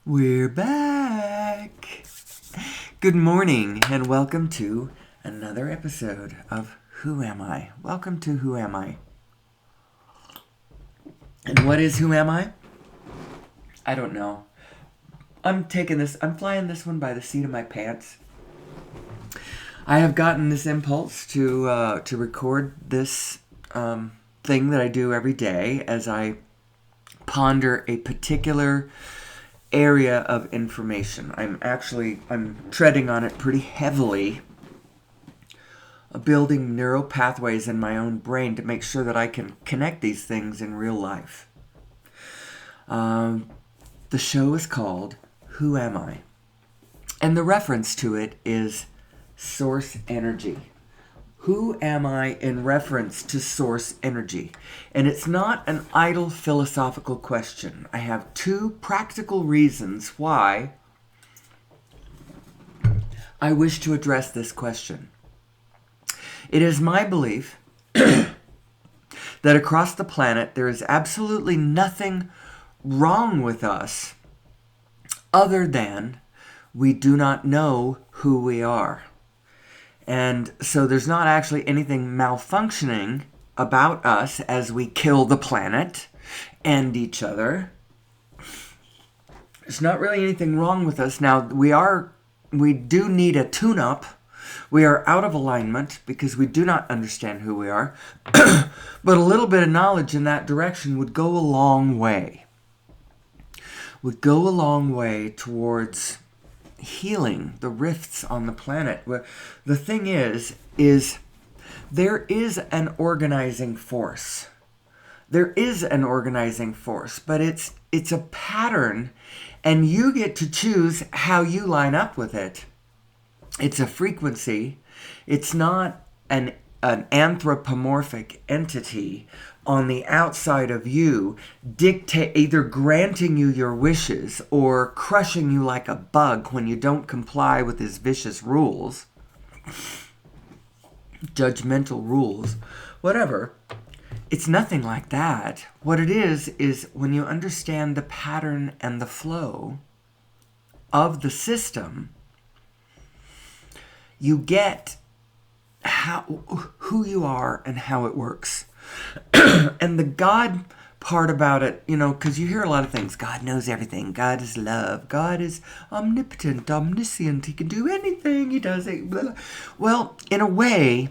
We're back. Good morning and welcome to another episode of Who Am I? Welcome to Who Am I? And what is Who Am I? I don't know. I'm flying this one by the seat of my pants. I have gotten this impulse to record this thing that I do every day as I ponder a particular area of information. I'm treading on it pretty heavily, building neural pathways in my own brain to make sure that I can connect these things in real life. The show is called Who Am I? And the reference to it is source energy. Who am I in reference to source energy? And it's not an idle philosophical question. I have two practical reasons why I wish to address this question. It is my belief that across the planet there is absolutely nothing wrong with us other than we do not know who we are. And so there's not actually anything malfunctioning about us as we kill the planet and each other. There's not really anything wrong with us. Now, we do need a tune-up. We are out of alignment because we do not understand who we are. But a little bit of knowledge in that direction would go a long way. Would go a long way towards healing the rifts on the planet. The thing is there is an organizing force. There is an organizing force, but it's a pattern, and you get to choose how you line up with it. It's a frequency. It's not an anthropomorphic entity on the outside of you, either granting you your wishes or crushing you like a bug when you don't comply with his vicious rules, judgmental rules, whatever. It's nothing like that. What it is when you understand the pattern and the flow of the system, you get who you are and how it works. And the God part about it, because you hear a lot of things. God knows everything. God is love. God is omnipotent, omniscient. He can do anything. He does it. Blah, blah. Well, in a way,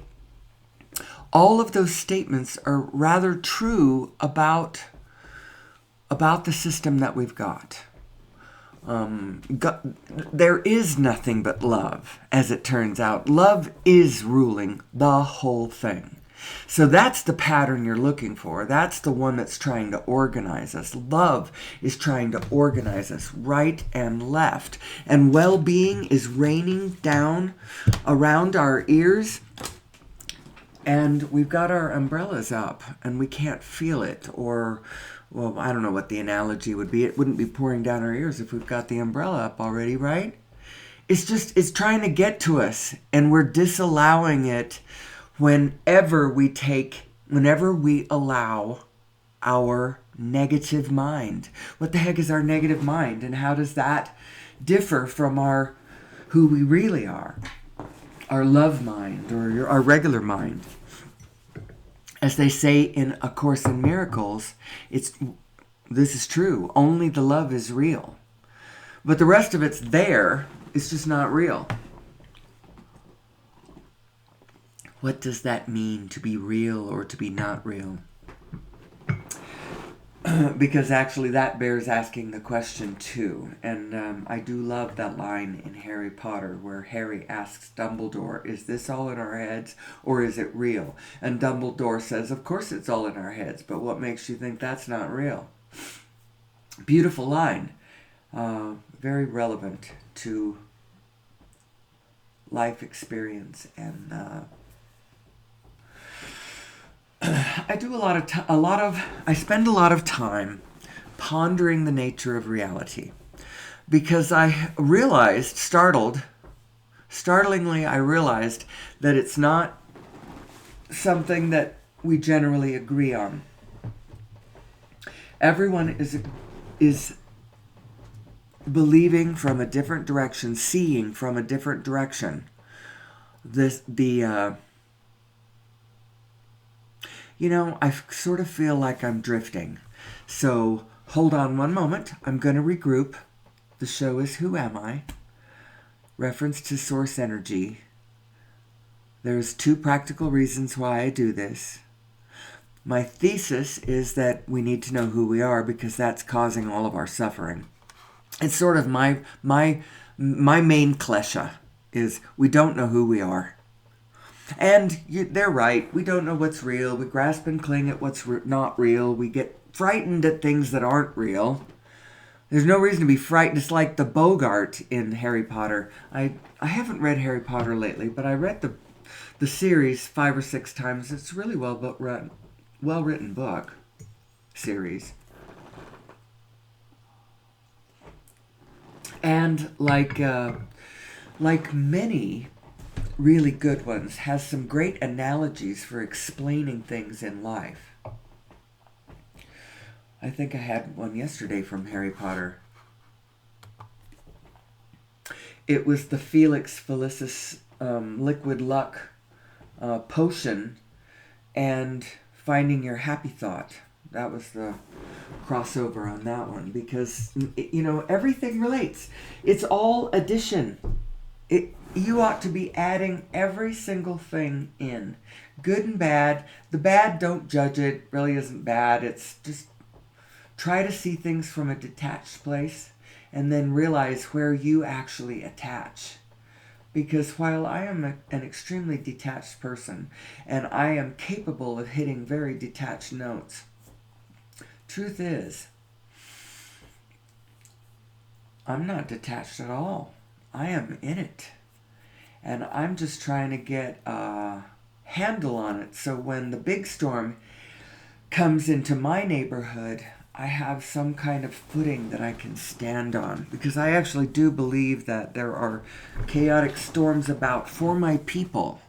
all of those statements are rather true about the system that we've got. There is nothing but love, as it turns out. Love is ruling the whole thing. So that's the pattern you're looking for. That's the one that's trying to organize us. Love is trying to organize us right and left. And well-being is raining down around our ears. And we've got our umbrellas up and we can't feel it. Or, well, I don't know what the analogy would be. It wouldn't be pouring down our ears if we've got the umbrella up already, right? It's trying to get to us, and we're disallowing it whenever we allow our negative mind. What the heck is our negative mind, and how does that differ from who we really are? Our love mind, or our regular mind. As they say in A Course in Miracles, this is true. Only the love is real. But the rest of it's there. It's just not real. What does that mean, to be real or to be not real? Because actually that bears asking the question too. And I do love that line in Harry Potter where Harry asks Dumbledore, is this all in our heads or is it real? And Dumbledore says, of course it's all in our heads, but what makes you think that's not real? Beautiful line. Very relevant to life experience. And I spend a lot of time pondering the nature of reality, because I realized, startlingly, I realized that it's not something that we generally agree on. Everyone is believing from a different direction, seeing from a different direction. I sort of feel like I'm drifting. So hold on one moment. I'm going to regroup. The show is Who Am I? Reference to source energy. There's 2 practical reasons why I do this. My thesis is that we need to know who we are because that's causing all of our suffering. It's sort of my main klesha is we don't know who we are. And they're right. We don't know what's real. We grasp and cling at what's not real. We get frightened at things that aren't real. There's no reason to be frightened. It's like the Bogart in Harry Potter. I haven't read Harry Potter lately, but I read the series 5 or 6 times. It's really well-written book series. And like many really good ones, has some great analogies for explaining things in life. I think I had one yesterday from Harry Potter. It was the Felix Felicis liquid luck potion and finding your happy thought. That was the crossover on that one because, everything relates. It's all addition. You ought to be adding every single thing in. Good and bad. The bad, don't judge it. Really isn't bad. It's just try to see things from a detached place and then realize where you actually attach. Because while I am an extremely detached person and I am capable of hitting very detached notes, truth is, I'm not detached at all. I am in it. And I'm just trying to get a handle on it so when the big storm comes into my neighborhood, I have some kind of footing that I can stand on. Because I actually do believe that there are chaotic storms about for my people.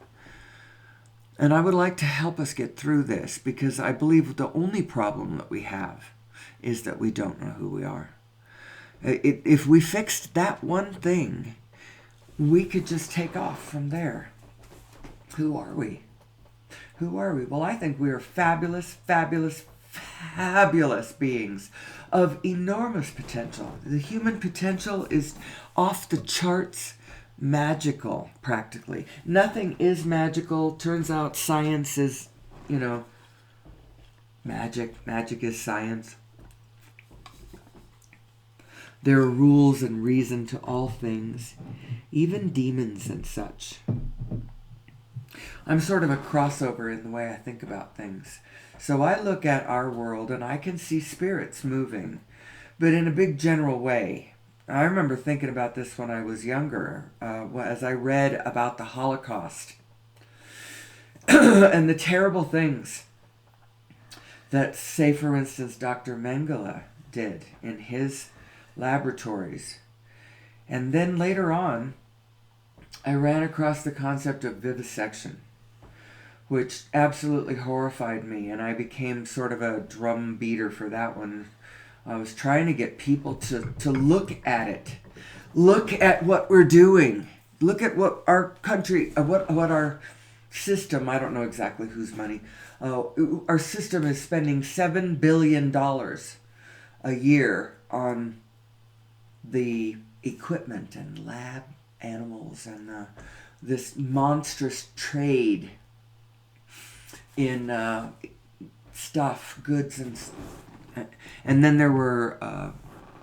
And I would like to help us get through this because I believe the only problem that we have is that we don't know who we are. If we fixed that one thing, we could just take off from there. Who are we? Who are we? Well, I think we are fabulous, fabulous, fabulous beings of enormous potential. The human potential is off the charts, magical, practically. Nothing is magical. Turns out science is, magic. Magic is science. There are rules and reason to all things, even demons and such. I'm sort of a crossover in the way I think about things. So I look at our world and I can see spirits moving, but in a big general way. I remember thinking about this when I was younger, as I read about the Holocaust and the terrible things that, say for instance, Dr. Mengele did in his laboratories. And then later on, I ran across the concept of vivisection, which absolutely horrified me, and I became sort of a drum beater for that one. I was trying to get people to look at it. Look at what we're doing. Look at what our country, what our system, I don't know exactly whose money, our system is spending $7 billion a year on the equipment and lab animals and this monstrous trade in stuff, goods, and then there were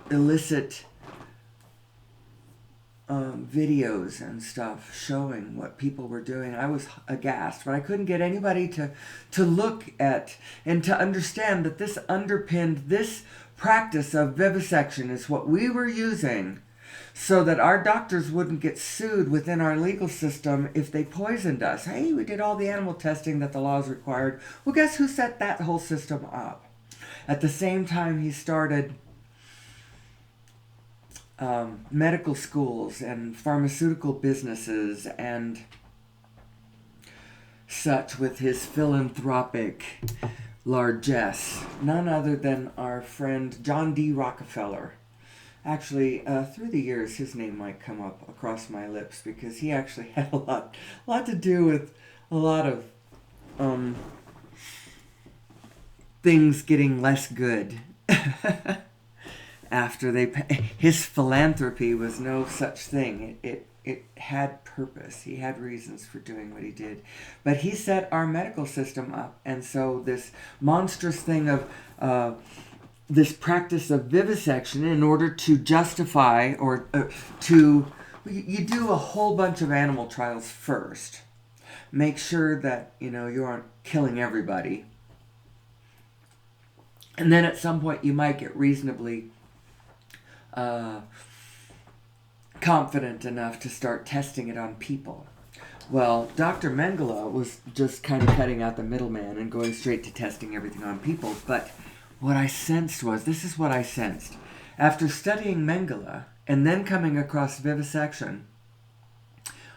illicit videos and stuff showing what people were doing. I was aghast, but I couldn't get anybody to look at and to understand that this underpinned this practice of vivisection is what we were using so that our doctors wouldn't get sued within our legal system if they poisoned us. Hey, we did all the animal testing that the laws required. Well, guess who set that whole system up? At the same time, he started medical schools and pharmaceutical businesses and such with his philanthropic largesse. None other than our friend John D. Rockefeller. Actually, through the years, his name might come up across my lips because he actually had lot to do with a lot of um, things getting less good after his philanthropy was no such thing. It had purpose. He had reasons for doing what he did. But he set our medical system up, and so this monstrous thing of this practice of vivisection in order to justify or you do a whole bunch of animal trials first. Make sure that you aren't killing everybody. And then at some point you might get reasonably confident enough to start testing it on people. Well, Dr. Mengele was just kind of cutting out the middleman and going straight to testing everything on people. But what I sensed this is what I sensed. After studying Mengele and then coming across vivisection,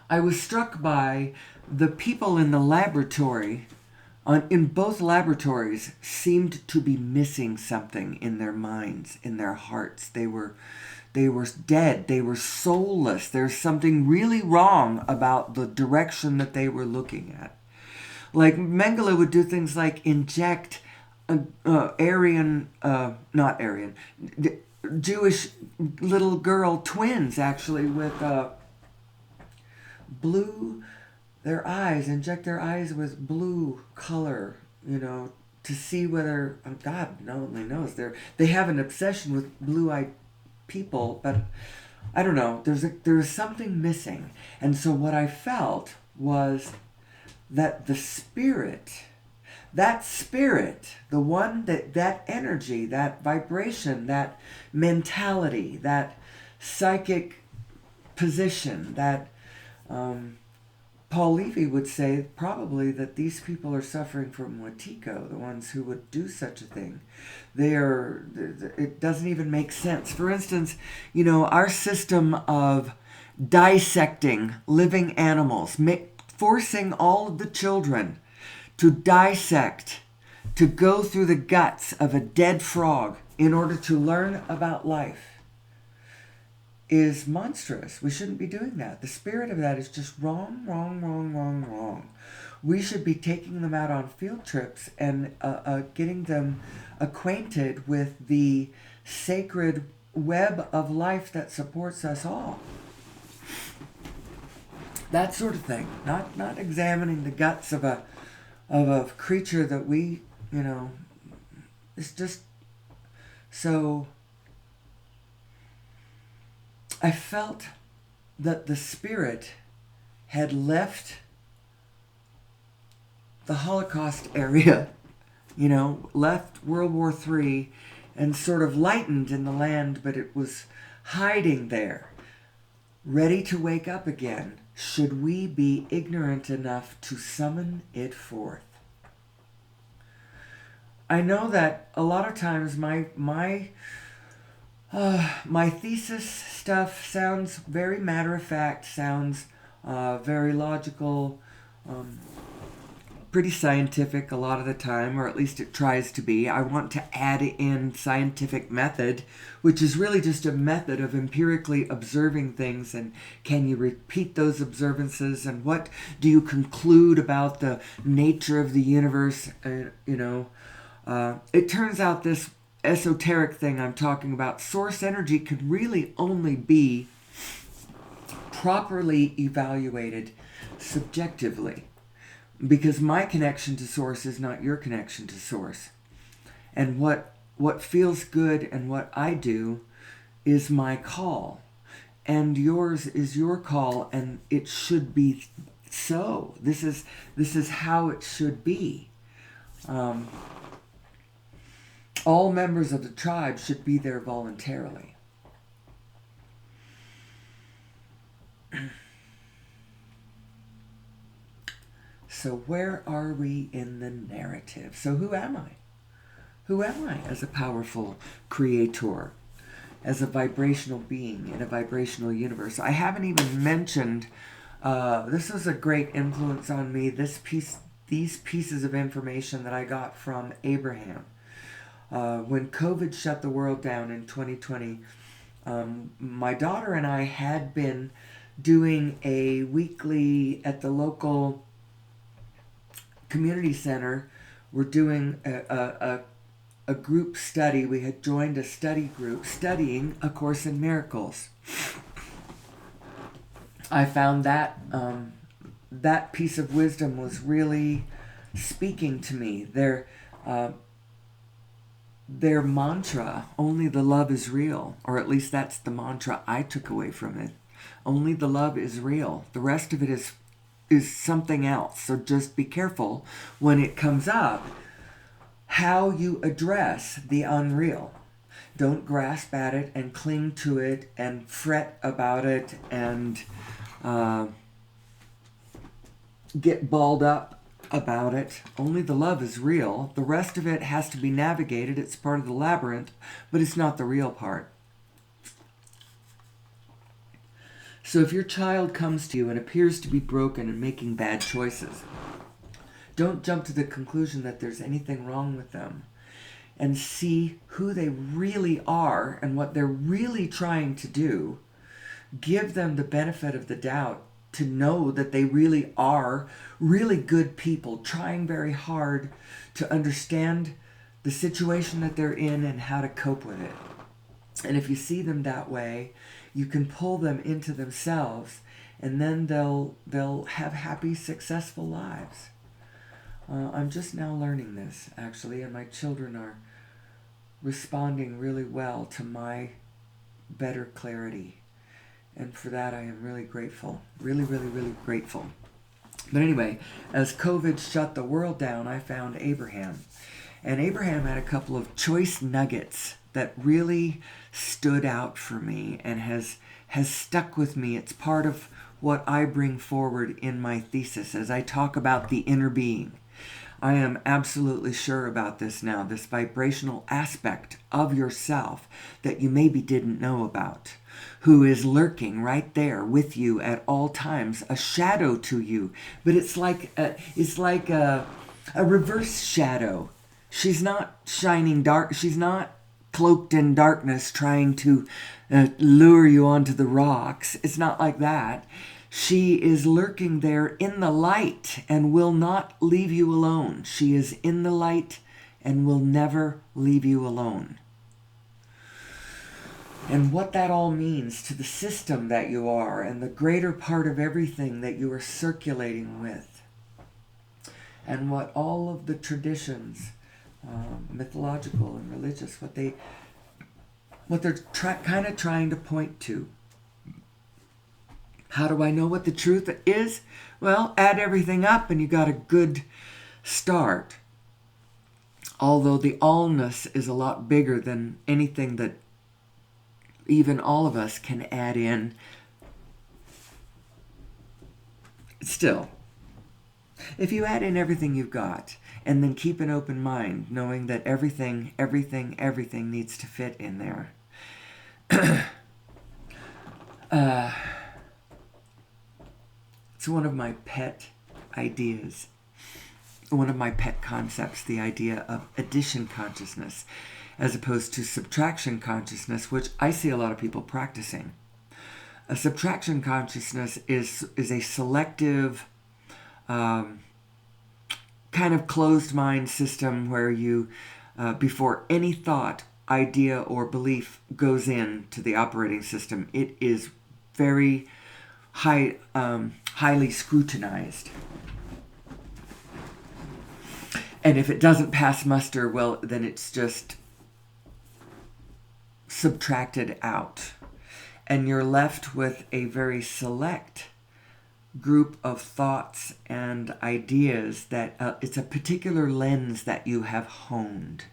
I was struck by the people in the laboratory, in both laboratories, seemed to be missing something in their minds, in their hearts. They were dead. They were soulless. There's something really wrong about the direction that they were looking at. Like Mengele would do things like inject Jewish little girl twins, actually, with blue, their eyes, inject their eyes with blue color, to see whether, God only knows, they have an obsession with blue-eyed people, but I don't know, there's something missing. And so what I felt was that the spirit, the one that energy, that vibration, that mentality, that psychic position, that Paul Levy would say probably that these people are suffering from Wetiko, the ones who would do such a thing. It doesn't even make sense. For instance, our system of dissecting living animals, forcing all of the children to dissect, to go through the guts of a dead frog in order to learn about life, is monstrous. We shouldn't be doing that. The spirit of that is just wrong. We should be taking them out on field trips and getting them acquainted with the sacred web of life that supports us all. That sort of thing. Not examining the guts of a creature that we, it's just so. I felt that the spirit had left the Holocaust area, left World War III and sort of lightened in the land, but it was hiding there, ready to wake up again, should we be ignorant enough to summon it forth. I know that a lot of times my thesis stuff sounds very matter-of-fact, sounds very logical, pretty scientific a lot of the time, or at least it tries to be. I want to add in scientific method, which is really just a method of empirically observing things, and can you repeat those observances, and what do you conclude about the nature of the universe, it turns out this esoteric thing I'm talking about, source energy, could really only be properly evaluated subjectively, because my connection to source is not your connection to source, and what feels good and what I do is my call, and yours is your call, and it should be so. This is how it should be. All members of the tribe should be there voluntarily. So where are we in the narrative? So who am I? Who am I as a powerful creator, as a vibrational being in a vibrational universe? I haven't even mentioned, this was a great influence on me, these pieces of information that I got from Abraham. When COVID shut the world down in 2020, My daughter and I had been doing a weekly at the local community center. We're doing a group study. We had joined a study group studying A Course in Miracles. I found that that piece of wisdom was really speaking to me. Their mantra, only the love is real, or at least that's the mantra I took away from it. Only the love is real. The rest of it is something else. So just be careful when it comes up how you address the unreal. Don't grasp at it and cling to it and fret about it and get balled up about it. Only the love is real. The rest of it has to be navigated. It's part of the labyrinth, but it's not the real part. So if your child comes to you and appears to be broken and making bad choices, don't jump to the conclusion that there's anything wrong with them. And see who they really are and what they're really trying to do. Give them the benefit of the doubt to know that they really are really good people trying very hard to understand the situation that they're in and how to cope with it. And if you see them that way, you can pull them into themselves, and then they'll have happy, successful lives. I'm just now learning this, actually, and my children are responding really well to my better clarity. And for that, I am really grateful. Really, really, really grateful. But anyway, as COVID shut the world down, I found Abraham. And Abraham had a couple of choice nuggets that really stood out for me and has stuck with me. It's part of what I bring forward in my thesis as I talk about the inner being. I am absolutely sure about this now, this vibrational aspect of yourself that you maybe didn't know about, who is lurking right there with you at all times, a shadow to you. But it's like a reverse shadow. She's not shining dark. She's not cloaked in darkness trying to lure you onto the rocks. It's not like that. She is lurking there in the light and will not leave you alone. She is in the light and will never leave you alone. And what that all means to the system that you are and the greater part of everything that you are circulating with. And what all of the traditions, mythological and religious, what they're kind of trying to point to. How do I know what the truth is? Well, add everything up and you got a good start. Although the allness is a lot bigger than anything that even all of us can add in. Still, if you add in everything you've got and then keep an open mind, knowing that everything needs to fit in there. It's one of my pet ideas, one of my pet concepts, the idea of addition consciousness as opposed to subtraction consciousness, which I see a lot of people practicing. A subtraction consciousness is a selective, kind of closed mind system where you, before any thought, idea, or belief goes into the operating system, it is very highly scrutinized. And if it doesn't pass muster, well, then it's just subtracted out. And you're left with a very select group of thoughts and ideas that it's a particular lens that you have honed.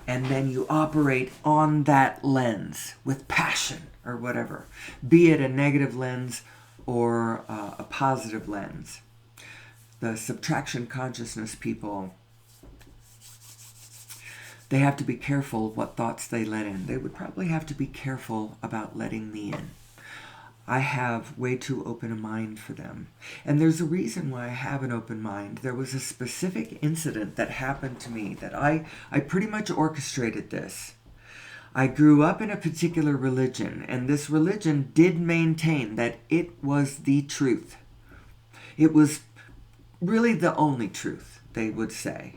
And then you operate on that lens with passion or whatever, be it a negative lens or a positive lens. The subtraction consciousness people, they have to be careful what thoughts they let in. They would probably have to be careful about letting me in. I have way too open a mind for them. And there's a reason why I have an open mind. There was a specific incident that happened to me that I pretty much orchestrated this. I grew up in a particular religion, and this religion did maintain that it was the truth. It was really the only truth, they would say.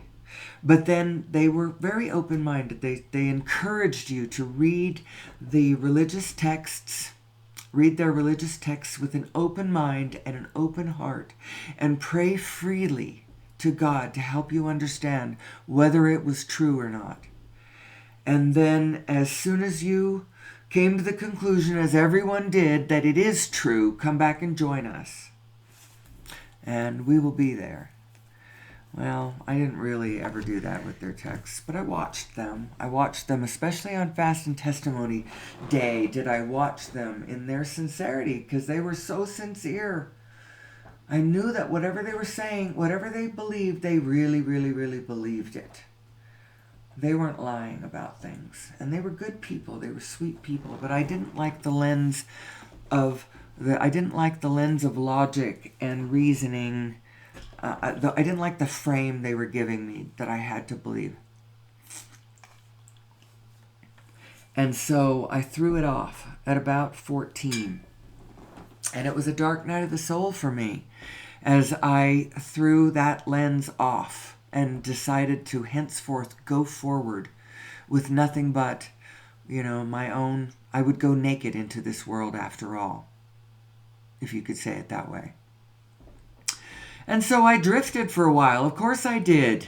But then they were very open-minded. They encouraged you to read the religious texts, read their religious texts with an open mind and an open heart, and pray freely to God to help you understand whether it was true or not. And then as soon as you came to the conclusion, as everyone did, that it is true, come back and join us. And we will be there. Well, I didn't really ever do that with their texts, but I watched them. I watched them, especially on Fast and Testimony Day, did I watch them in their sincerity, because they were so sincere. I knew that whatever they were saying, whatever they believed, they really, really, really believed it. They weren't lying about things. And they were good people. They were sweet people. But I didn't like the lens of logic and reasoning. I didn't like the frame they were giving me that I had to believe. And so I threw it off at about 14. And it was a dark night of the soul for me as I threw that lens off and decided to henceforth go forward with nothing but, my own. I would go naked into this world after all, if you could say it that way. And so I drifted for a while. Of course I did.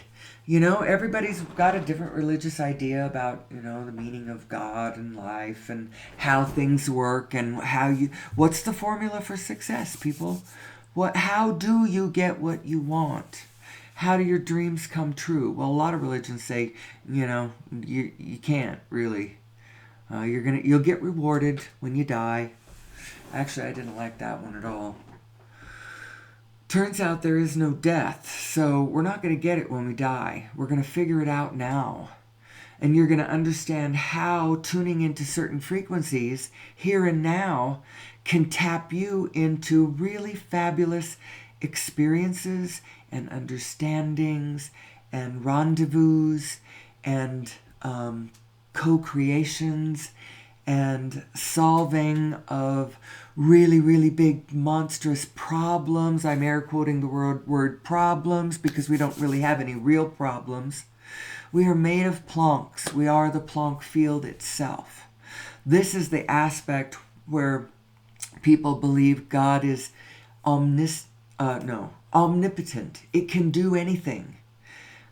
Everybody's got a different religious idea about, the meaning of God and life and how things work and what's the formula for success, people? How do you get what you want? How do your dreams come true? Well, a lot of religions say, you can't really. You'll get rewarded when you die. Actually, I didn't like that one at all. Turns out there is no death, so we're not going to get it when we die. We're going to figure it out now. And you're going to understand how tuning into certain frequencies here and now can tap you into really fabulous experiences and understandings and rendezvous and co-creations and solving of really, really big, monstrous problems. I'm air quoting the word problems because we don't really have any real problems. We are made of Plancks. We are the Planck field itself. This is the aspect where people believe God is omnipotent. It can do anything.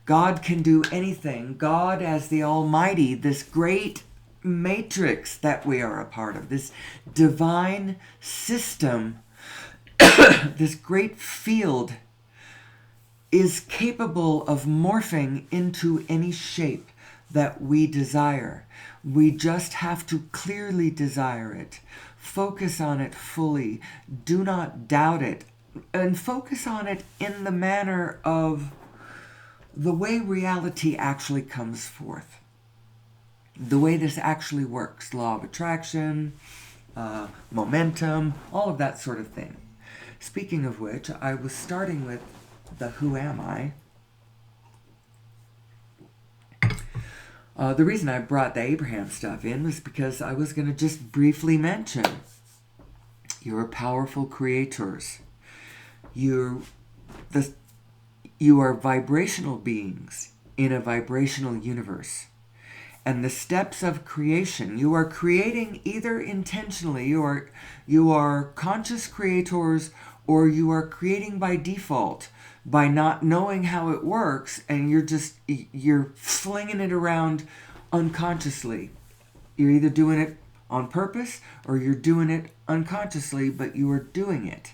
God can do anything. God as the Almighty, this great matrix that we are a part of, this divine system, this great field, is capable of morphing into any shape that we desire. We just have to clearly desire it. Focus on it fully. Do not doubt it. And focus on it in the manner of the way reality actually comes forth. The way this actually works. Law of attraction, momentum, all of that sort of thing. Speaking of which, I was starting with the Who Am I? The reason I brought the Abraham stuff in was because I was going to just briefly mention you're powerful creators. You are vibrational beings in a vibrational universe. And the steps of creation, you are creating either intentionally, you are conscious creators, or you are creating by default, by not knowing how it works, and you're flinging it around unconsciously. You're either doing it on purpose, or you're doing it unconsciously, but you are doing it.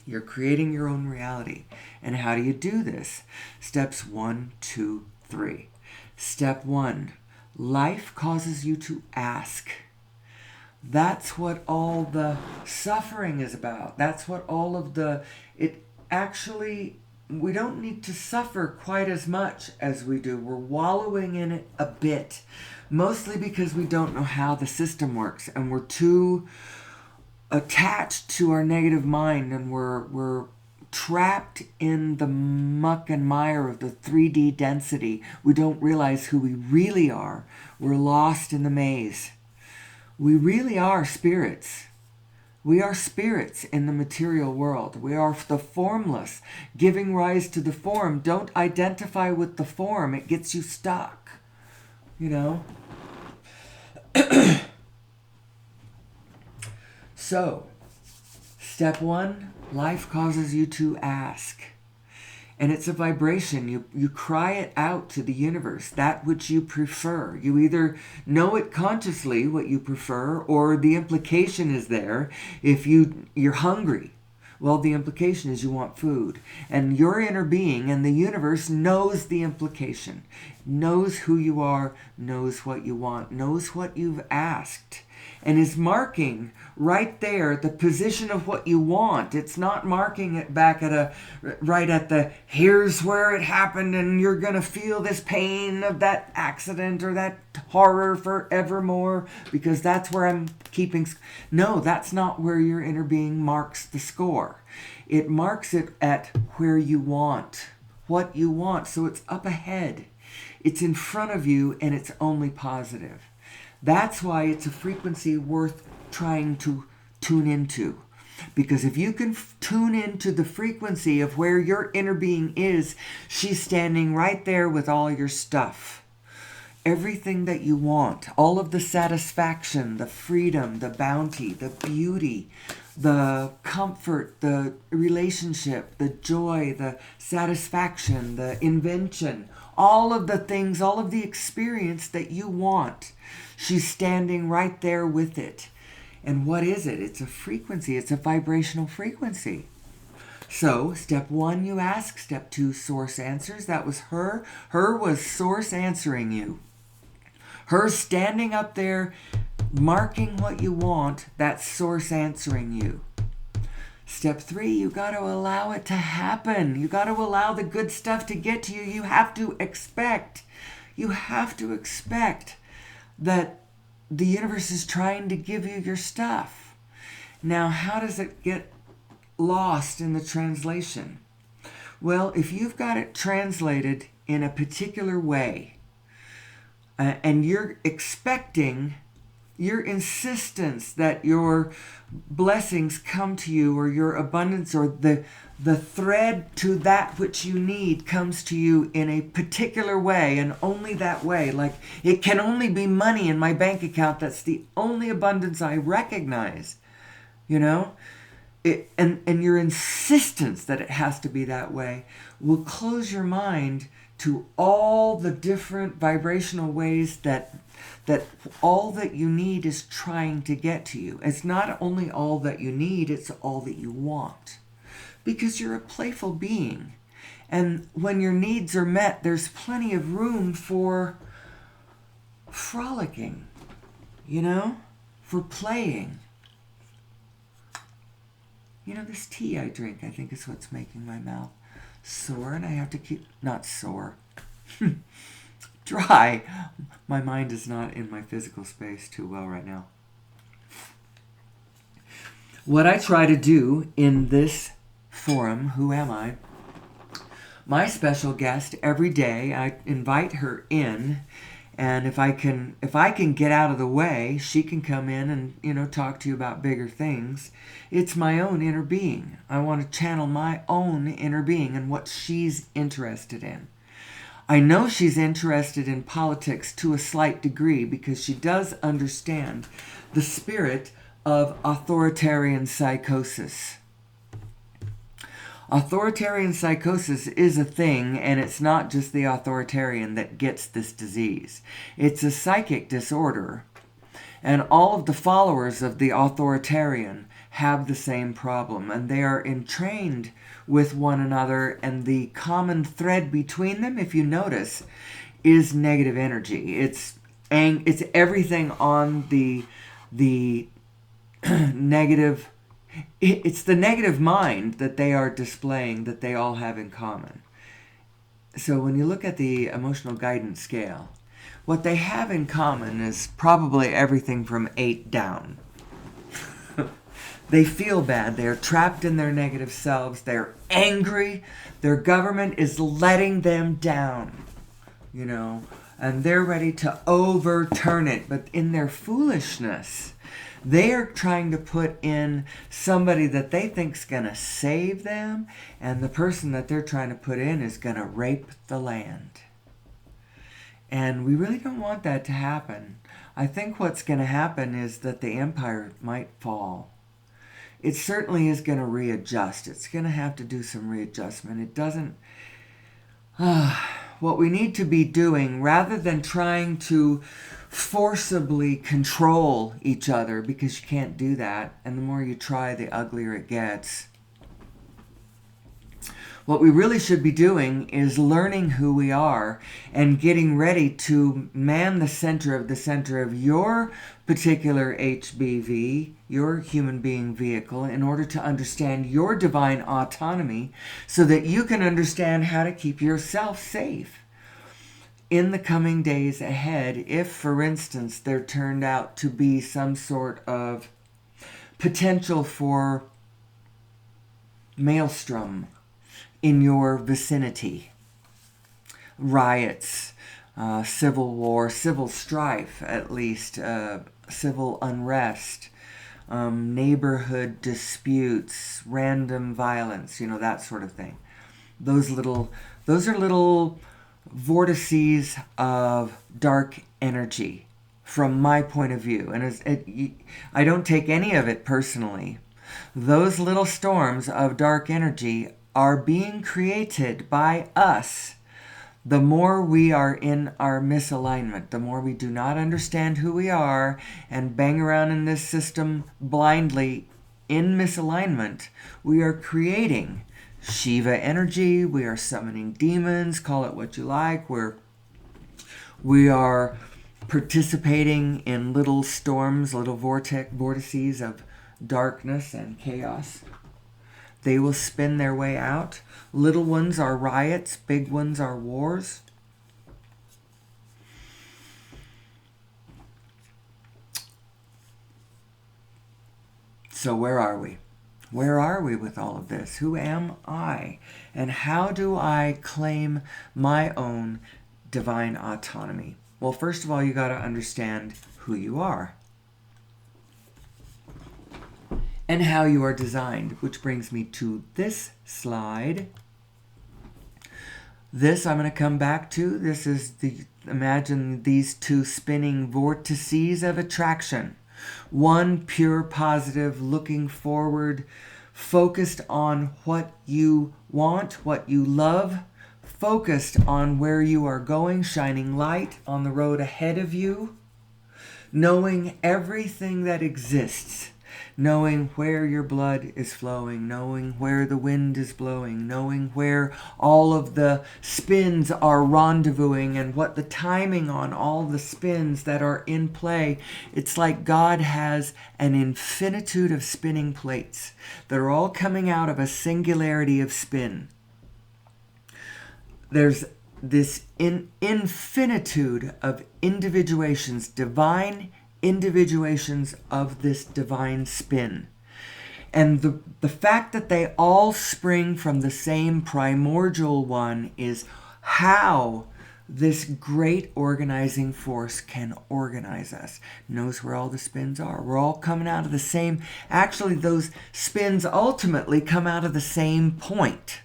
You're creating your own reality. And how do you do this? Steps 1, 2, 3. Step 1. Life causes you to ask. That's what all the suffering is about. That's what all of we don't need to suffer quite as much as we do. We're wallowing in it a bit. Mostly because we don't know how the system works. And we're too attached to our negative mind. And we're trapped in the muck and mire of the 3D density. We don't realize who we really are. We're lost in the maze. We really are spirits. We are spirits in the material world. We are the formless, giving rise to the form. Don't identify with the form. It gets you stuck. You know? So, step one, life causes you to ask. And it's a vibration. You cry it out to the universe, that which you prefer. You either know it consciously, what you prefer, or the implication is there. If you're hungry, well, the implication is you want food. And your inner being and the universe knows the implication, knows who you are, knows what you want, knows what you've asked, and is marking right there the position of what you want. It's not marking it back at here's where it happened and you're going to feel this pain of that accident or that horror forevermore because that's where I'm keeping. No, that's not where your inner being marks the score. It marks it at where you want, what you want. So it's up ahead. It's in front of you and it's only positive. That's why it's a frequency worth trying to tune into. Because if you can tune into the frequency of where your inner being is, she's standing right there with all your stuff. Everything that you want, all of the satisfaction, the freedom, the bounty, the beauty, the comfort, the relationship, the joy, the satisfaction, the invention, all of the things, all of the experience that you want. She's standing right there with it. And what is it? It's a frequency. It's a vibrational frequency. So, step one, you ask. Step two, source answers. That was her. Her was source answering you. Her standing up there, marking what you want, that's source answering you. Step three, you got to allow it to happen. You got to allow the good stuff to get to you. You have to expect. You have to expect that the universe is trying to give you your stuff. Now, how does it get lost in the translation? Well, if you've got it translated in a particular way, and you're expecting your insistence that your blessings come to you, or your abundance, or the thread to that which you need comes to you in a particular way and only that way. Like, it can only be money in my bank account. That's the only abundance I recognize, you know? And your insistence that it has to be that way will close your mind to all the different vibrational ways that all that you need is trying to get to you. It's not only all that you need, it's all that you want. Because you're a playful being. And when your needs are met, there's plenty of room for frolicking, you know? For playing. You know, this tea I drink, I think is what's making my mouth sore, and I have to keep, not sore, dry. My mind is not in my physical space too well right now. What I try to do in this forum, Who Am I? My special guest every day, I invite her in, and if I can get out of the way, she can come in and, you know, talk to you about bigger things. It's my own inner being. I want to channel my own inner being and what she's interested in. I know she's interested in politics to a slight degree because she does understand the spirit of authoritarian psychosis. Authoritarian psychosis is a thing, and it's not just the authoritarian that gets this disease. It's a psychic disorder, and all of the followers of the authoritarian have the same problem, and they are entrained with one another, and the common thread between them, if you notice, is negative energy. It's everything on the negative. It's the negative mind that they are displaying that they all have in common. So when you look at the emotional guidance scale, what they have in common is probably everything from 8 down. They feel bad. They're trapped in their negative selves. They're angry. Their government is letting them down, and they're ready to overturn it. But in their foolishness, they are trying to put in somebody that they think's going to save them, and the person that they're trying to put in is going to rape the land. And we really don't want that to happen. I think what's going to happen is that the empire might fall. It certainly is going to readjust. It's going to have to do some readjustment. It doesn't... what we need to be doing, rather than trying to forcibly control each other, because you can't do that, and the more you try, the uglier it gets. What we really should be doing is learning who we are and getting ready to man the center of your particular HBV, your human being vehicle, in order to understand your divine autonomy so that you can understand how to keep yourself safe in the coming days ahead. If, for instance, there turned out to be some sort of potential for maelstrom in your vicinity, riots, civil war, civil strife at least, civil unrest, neighborhood disputes, random violence, that sort of thing. Those are little vortices of dark energy from my point of view. And I don't take any of it personally. Those little storms of dark energy are being created by us. The more we are in our misalignment, the more we do not understand who we are and bang around in this system blindly in misalignment, we are creating Shiva energy, we are summoning demons, call it what you like, we are participating in little storms, little vortices of darkness and chaos. They will spin their way out. Little ones are riots, big ones are wars. So where are we? Where are we with all of this? Who am I? And how do I claim my own divine autonomy? Well, first of all, you got to understand who you are and how you are designed, which brings me to this slide. This I'm going to come back to. This is imagine these two spinning vortices of attraction. One pure positive, looking forward, focused on what you want, what you love, focused on where you are going, shining light on the road ahead of you, knowing everything that exists, knowing where your blood is flowing, knowing where the wind is blowing, knowing where all of the spins are rendezvousing and what the timing on all the spins that are in play. It's like God has an infinitude of spinning plates that are all coming out of a singularity of spin. There's this infinitude of individuations, divine individuations of this divine spin. And the fact that they all spring from the same primordial one is how this great organizing force can organize us. Knows where all the spins are. We're all coming out of the same... Actually, those spins ultimately come out of the same point.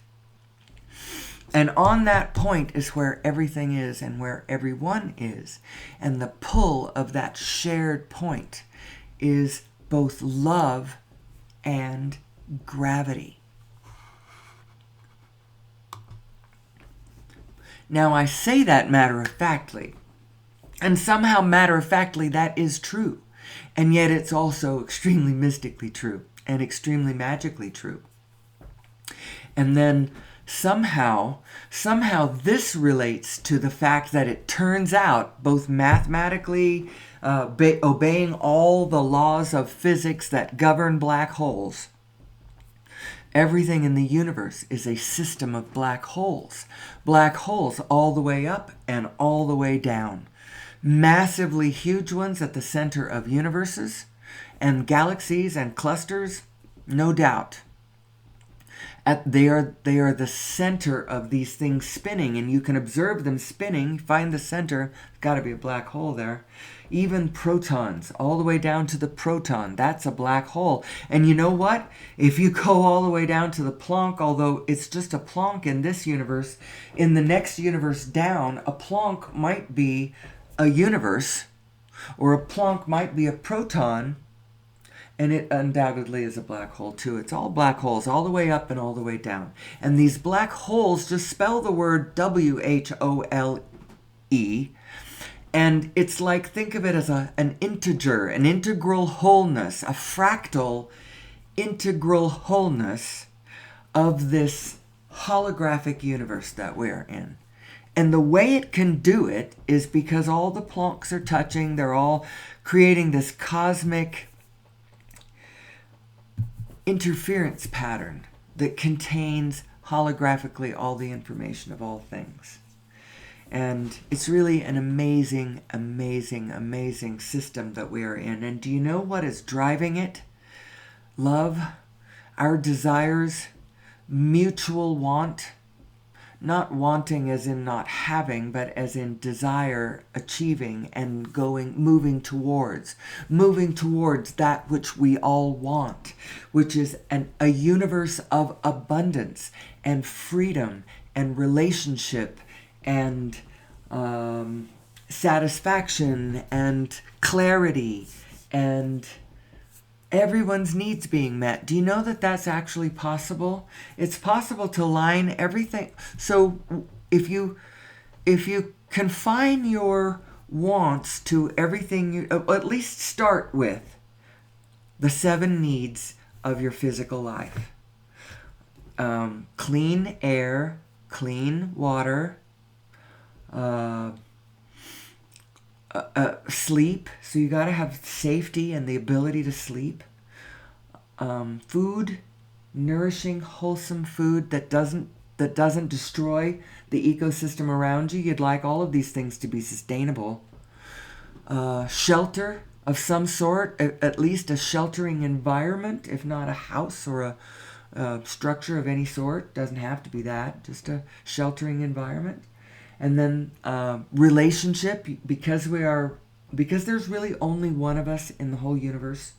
And on that point is where everything is and where everyone is. And the pull of that shared point is both love and gravity. Now, I say that matter-of-factly. And somehow matter-of-factly that is true. And yet it's also extremely mystically true and extremely magically true. And then somehow this relates to the fact that it turns out, both mathematically, obeying all the laws of physics that govern black holes, everything in the universe is a system of black holes. Black holes all the way up and all the way down. Massively huge ones at the center of universes, and galaxies and clusters no doubt. They are the center of these things spinning, and you can observe them spinning. Find the center. There's got to be a black hole there. Even protons, all the way down to the proton, that's a black hole. And you know what? If you go all the way down to the Planck, although it's just a Planck in this universe, in the next universe down, a Planck might be a universe, or a Planck might be a proton, and it undoubtedly is a black hole too. It's all black holes, all the way up and all the way down. And these black holes, just spell the word WHOLE. And it's like, think of it as an integer, an integral wholeness, a fractal integral wholeness of this holographic universe that we're in. And the way it can do it is because all the Plancks are touching. They're all creating this cosmic interference pattern that contains holographically all the information of all things. And it's really an amazing, amazing, amazing system that we are in. And do you know what is driving it? Love, our desires, mutual want. Not wanting as in not having, but as in desire, achieving, and moving towards that which we all want, which is a universe of abundance and freedom and relationship and satisfaction and clarity and everyone's needs being met. Do you know that that's actually possible? It's possible to line everything. So if you confine your wants to everything, you at least start with the 7 needs of your physical life. Clean air, clean water, sleep, so you got to have safety and the ability to sleep. Food, nourishing, wholesome food that doesn't destroy the ecosystem around you. You'd like all of these things to be sustainable. Shelter of some sort, at least a sheltering environment, if not a house or a structure of any sort. Doesn't have to be that, just a sheltering environment. And then relationship, because there's really only one of us in the whole universe.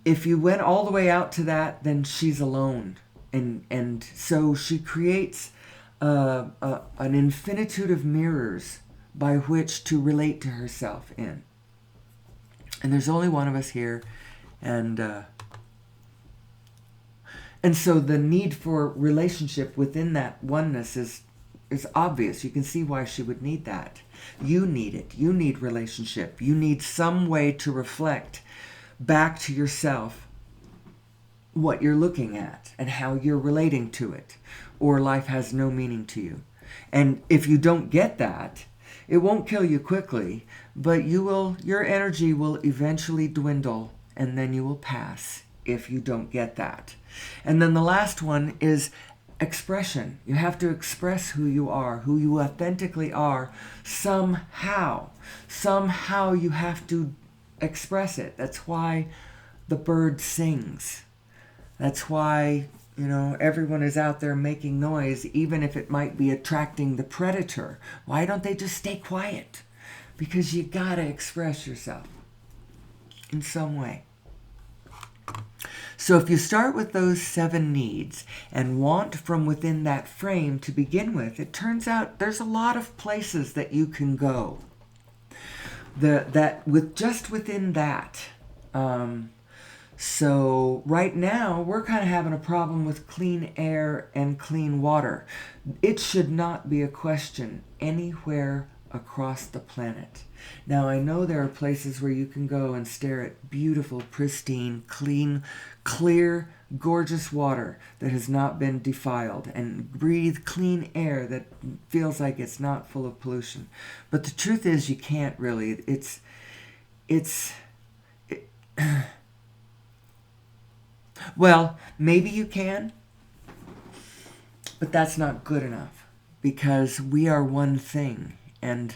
If you went all the way out to that, then she's alone. And so she creates an infinitude of mirrors by which to relate to herself in. And there's only one of us here. And so the need for relationship within that oneness is obvious. You can see why she would need that. You need it. You need relationship. You need some way to reflect back to yourself what you're looking at and how you're relating to it, or life has no meaning to you. And if you don't get that, it won't kill you quickly, but your energy will eventually dwindle, and then you will pass if you don't get that. And then the last one is expression. You have to express who you are, who you authentically are, somehow. Somehow you have to express it. That's why the bird sings. That's why, everyone is out there making noise, even if it might be attracting the predator. Why don't they just stay quiet? Because you gotta express yourself in some way. So if you start with those 7 needs and want from within that frame to begin with, it turns out there's a lot of places that you can go. Just within that. So right now we're kind of having a problem with clean air and clean water. It should not be a question anywhere across the planet. Now I know there are places where you can go and stare at beautiful, pristine, clean, clear, gorgeous water that has not been defiled, and breathe clean air that feels like it's not full of pollution. But the truth is you can't really. Well, maybe you can, but that's not good enough, because we are one thing, and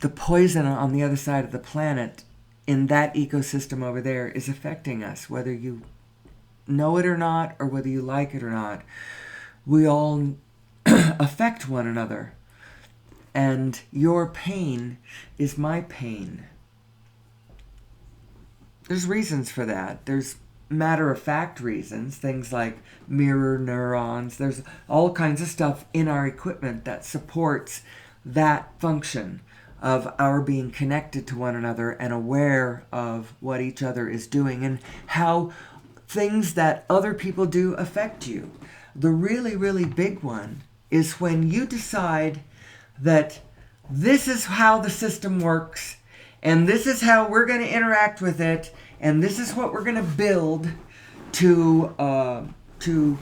the poison on the other side of the planet in that ecosystem over there is affecting us, whether you know it or not, or whether you like it or not. We all affect one another. And your pain is my pain. There's reasons for that. There's matter-of-fact reasons, things like mirror neurons. There's all kinds of stuff in our equipment that supports that function of our being connected to one another and aware of what each other is doing and how things that other people do affect you. The really, really big one is when you decide that this is how the system works, and this is how we're going to interact with it, and this is what we're going to build to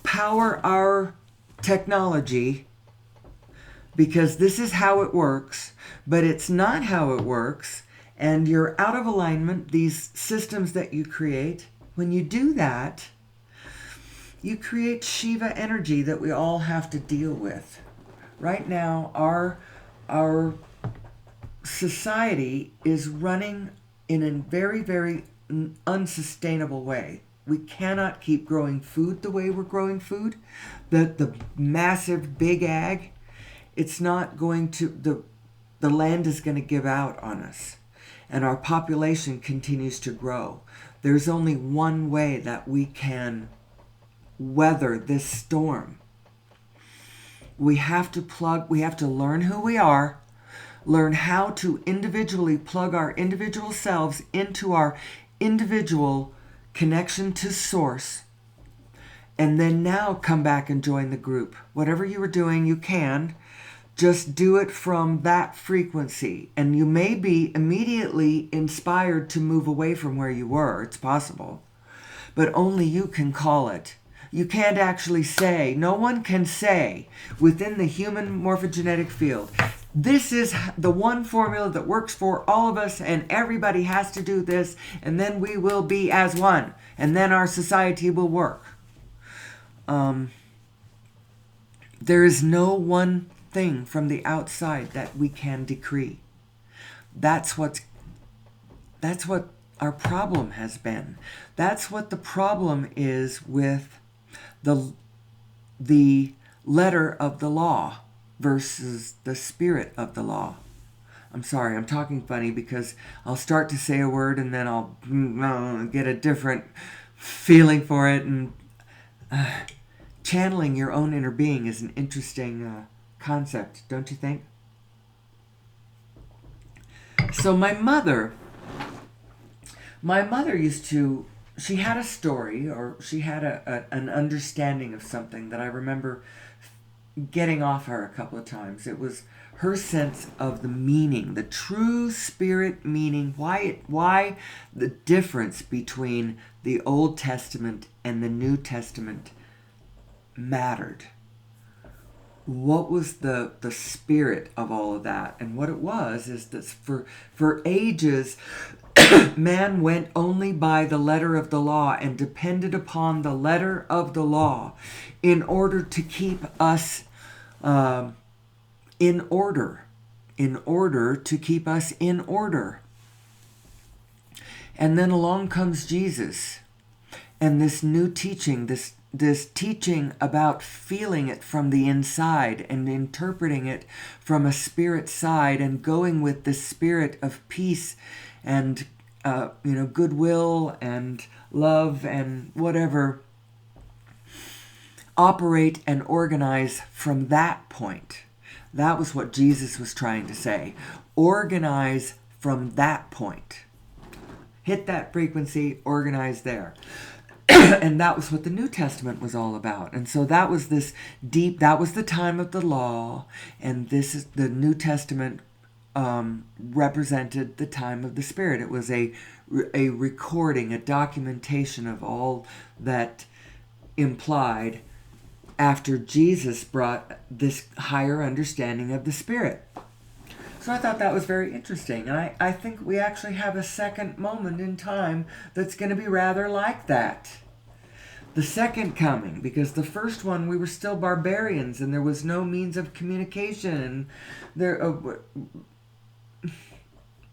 power our technology, because this is how it works, but it's not how it works, and you're out of alignment, these systems that you create. When you do that, you create Shiva energy that we all have to deal with. Right now, our society is running in a very, very unsustainable way. We cannot keep growing food the way we're growing food. The massive big ag, it's not going to, the land is going to give out on us. And our population continues to grow. There's only one way that we can weather this storm. We have to learn who we are, learn how to individually plug our individual selves into our individual connection to source, and then now come back and join the group. Whatever you were doing, you can. Just do it from that frequency. And you may be immediately inspired to move away from where you were. It's possible. But only you can call it. You can't actually say, no one can say within the human morphogenetic field, this is the one formula that works for all of us, and everybody has to do this, and then we will be as one, and then our society will work. There is no one thing from the outside that we can decree. That's what our problem has been. That's what the problem is with the letter of the law versus the spirit of the law. I'm sorry, I'm talking funny because I'll start to say a word and then I'll get a different feeling for it. And channeling your own inner being is an interesting concept, don't you think? So my mother used to, she had a story, or she had an understanding of something that I remember getting off her a couple of times. It was her sense of the meaning, the true spirit meaning, why the difference between the Old Testament and the New Testament mattered. What was the spirit of all of that? And what it was is that for ages, man went only by the letter of the law and depended upon the letter of the law in order to keep us in order. And then along comes Jesus and this new teaching, this teaching about feeling it from the inside and interpreting it from a spirit side and going with the spirit of peace and goodwill and love and whatever. Operate and organize from that point. That was what Jesus was trying to say. Organize from that point. Hit that frequency, organize there. And that was what the New Testament was all about. And so that was that was the time of the law, and this is the New Testament represented the time of the Spirit. It was a recording, a documentation of all that implied after Jesus brought this higher understanding of the Spirit. So I thought that was very interesting. And I think we actually have a second moment in time that's going to be rather like that. The second coming, because the first one we were still barbarians and there was no means of communication, and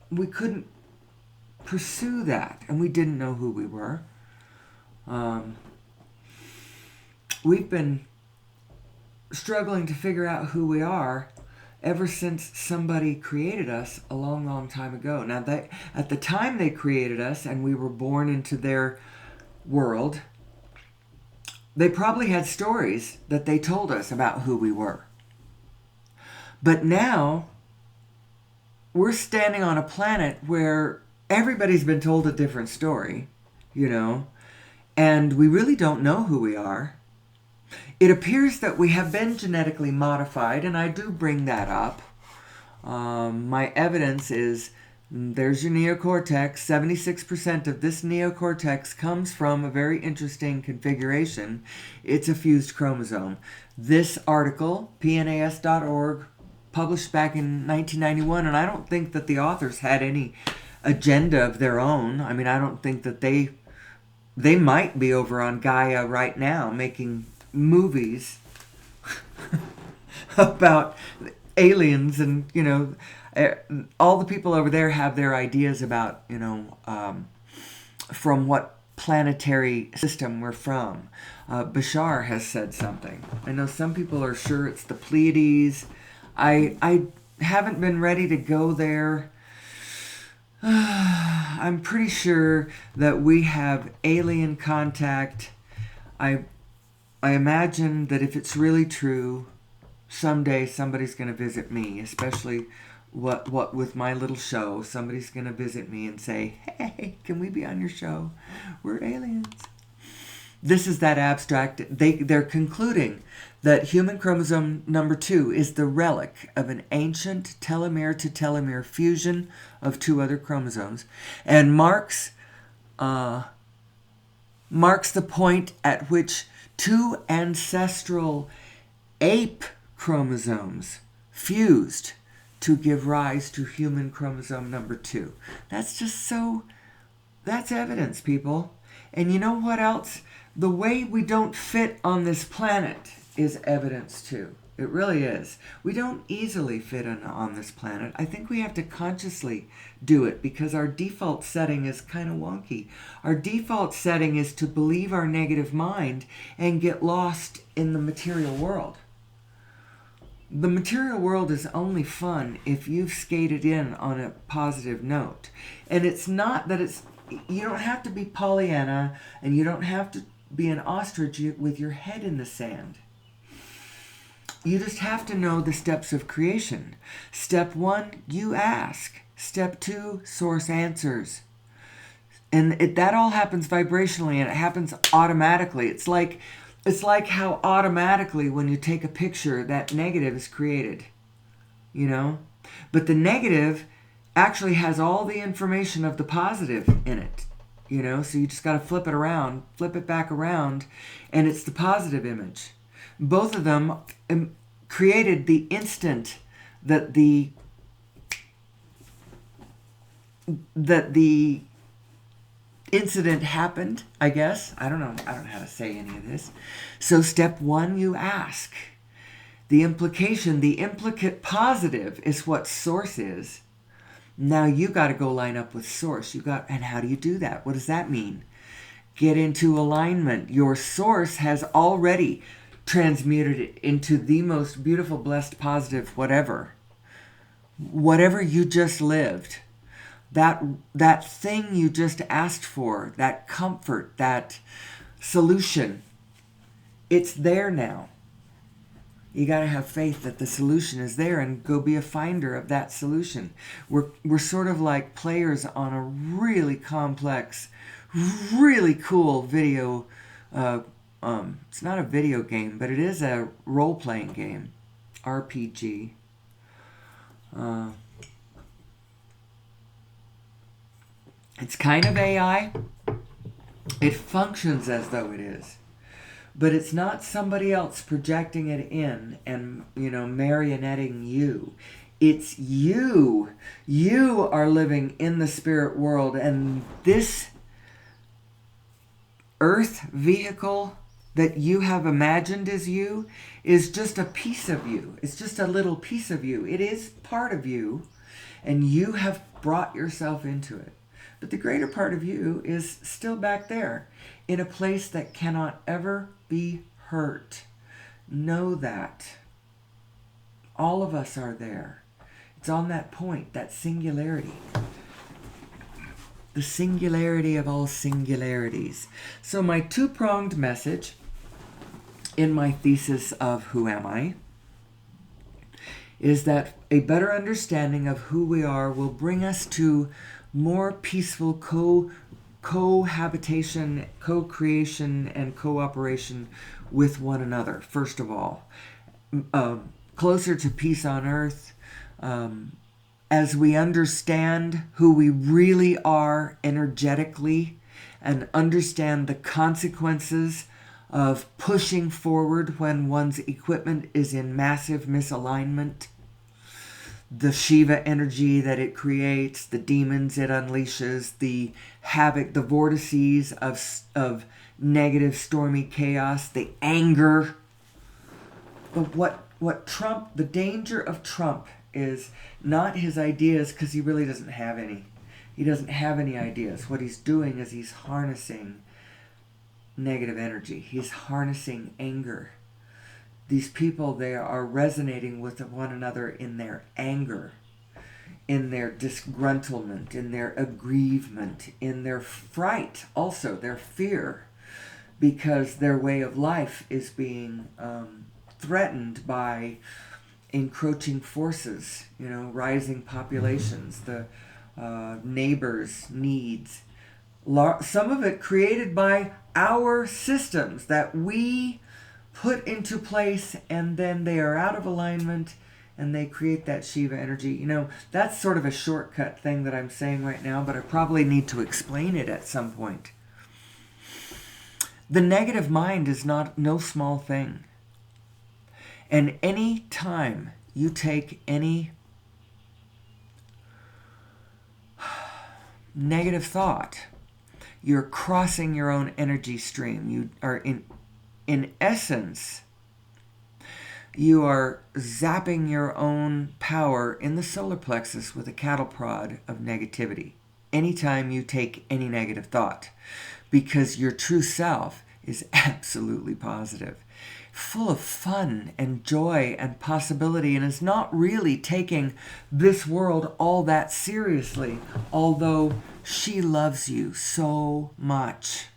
we couldn't pursue that. And we didn't know who we were. We've been struggling to figure out who we are ever since somebody created us a long, long time ago. Now, at the time they created us and we were born into their world, they probably had stories that they told us about who we were. But now, we're standing on a planet where everybody's been told a different story, and we really don't know who we are. It appears that we have been genetically modified, and I do bring that up. My evidence is, there's your neocortex. 76% of this neocortex comes from a very interesting configuration. It's a fused chromosome. This article, pnas.org, published back in 1991, and I don't think that the authors had any agenda of their own. I mean, I don't think that they might be over on Gaia right now making movies about aliens, and all the people over there have their ideas about from what planetary system we're from. Bashar has said something. I know some people are sure it's the Pleiades. I haven't been ready to go there. I'm pretty sure that we have alien contact. I imagine that if it's really true, someday somebody's going to visit me, especially what with my little show. Somebody's going to visit me and say, "Hey, can we be on your show? We're aliens." This is that abstract. They're concluding that human chromosome number 2 is the relic of an ancient telomere-to-telomere fusion of 2 other chromosomes, and marks the point at which 2 ancestral ape chromosomes fused to give rise to human chromosome number 2. That's evidence, people. And you know what else? The way we don't fit on this planet is evidence too. It really is. We don't easily fit on this planet. I think we have to consciously do it because our default setting is kind of wonky. Our default setting is to believe our negative mind and get lost in the material world. The material world is only fun if you've skated in on a positive note. And it's not that you don't have to be Pollyanna, and you don't have to be an ostrich with your head in the sand. You just have to know the steps of creation. Step 1, you ask. Step 2, source answers. And that all happens vibrationally, and it happens automatically. It's like how automatically when you take a picture, that negative is created. But the negative actually has all the information of the positive in it. So you just got to flip it back around, and it's the positive image. Both of them created the instant that the incident happened, I guess. I don't know how to say any of this. So step 1, you ask. The implicate positive is what source is. Now you got to go line up with source. And how do you do that? What does that mean? Get into alignment. Your source has already transmuted it into the most beautiful, blessed, positive, whatever you just lived. That thing you just asked for, that comfort, that solution, it's there now. You got to have faith that the solution is there and go be a finder of that solution. We're sort of like players on a really complex, really cool video. It's not a video game, but it is a role-playing game, RPG. It's kind of AI. It functions as though it is. But it's not somebody else projecting it in and, marionetting you. It's you. You are living in the spirit world, and this earth vehicle that you have imagined as you is just a piece of you. It's just a little piece of you. It is part of you, and you have brought yourself into it. But the greater part of you is still back there in a place that cannot ever be hurt. Know that. All of us are there. It's on that point, that singularity. The singularity of all singularities. So my two-pronged message in my thesis of Who Am I is that a better understanding of who we are will bring us to more peaceful cohabitation, co-creation, and cooperation with one another, first of all. Closer to peace on earth, as we understand who we really are energetically and understand the consequences of pushing forward when one's equipment is in massive misalignment, the Shiva energy that it creates, the demons it unleashes, the havoc, the vortices of negative stormy chaos, the anger. But what Trump, the danger of Trump is not his ideas, because he really doesn't have any. He doesn't have any ideas. What he's doing is he's harnessing negative energy. He's harnessing anger. These people, they are resonating with one another in their anger, in their disgruntlement, in their aggrievement, in their fright, also their fear, because their way of life is being threatened by encroaching forces, rising populations, the neighbors' needs. Some of it created by our systems that we put into place, and then they are out of alignment and they create that Shiva energy. That's sort of a shortcut thing that I'm saying right now, but I probably need to explain it at some point. The negative mind is no small thing. And any time you take any negative thought, you're crossing your own energy stream. You are in essence, you are zapping your own power in the solar plexus with a cattle prod of negativity. Anytime you take any negative thought, because your true self is absolutely positive, full of fun and joy and possibility, and is not really taking this world all that seriously, although she loves you so much.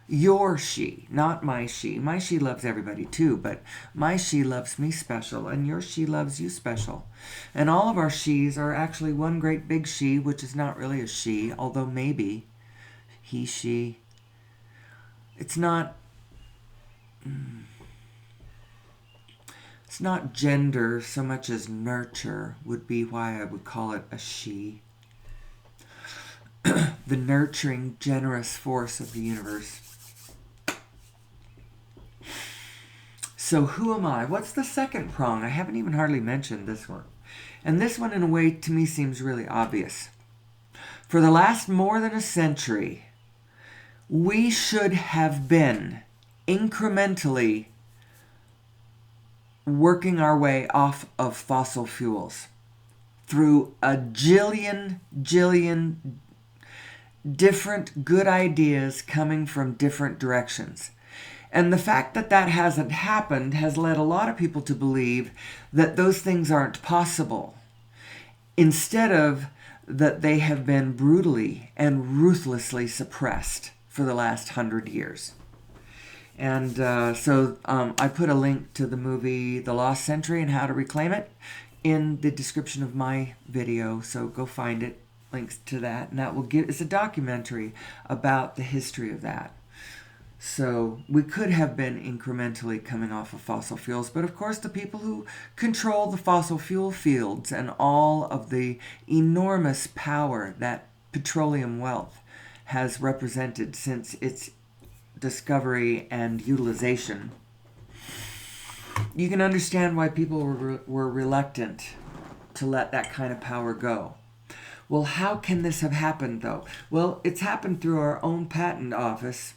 Your she, not my she. My she loves everybody too, but my she loves me special, and your she loves you special. And all of our she's are actually one great big she, which is not really a she, although maybe he, she. It's not gender so much as nurture would be why I would call it a she. The nurturing, generous force of the universe. So who am I? What's the second prong? I haven't even hardly mentioned this one. And this one, in a way, to me seems really obvious. For the last more than a century, we should have been incrementally working our way off of fossil fuels through a jillion different good ideas coming from different directions. And the fact that that hasn't happened has led a lot of people to believe that those things aren't possible, instead of that they have been brutally and ruthlessly suppressed for the last 100 years. And so I put a link to the movie The Lost Century and How to Reclaim It in the description of my video, so go find it, links to that, and that will it's a documentary about the history of that. So we could have been incrementally coming off of fossil fuels, but of course the people who control the fossil fuel fields and all of the enormous power that petroleum wealth has represented since its discovery and utilization, you can understand why people were reluctant to let that kind of power go. Well, how can this have happened, though? Well, it's happened through our own patent office.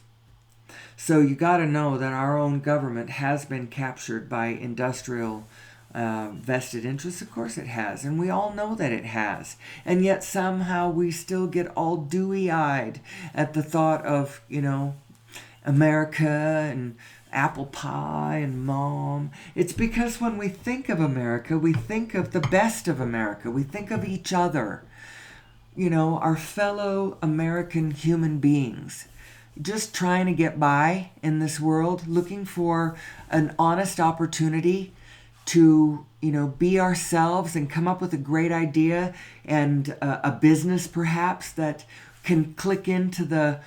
So you got to know that our own government has been captured by industrial vested interests? Of course it has, and we all know that it has. And yet somehow we still get all dewy-eyed at the thought of, America and apple pie and mom. It's because when we think of America, we think of the best of America. We think of each other, our fellow American human beings, just trying to get by in this world, looking for an honest opportunity to, be ourselves and come up with a great idea and a business perhaps that can click into the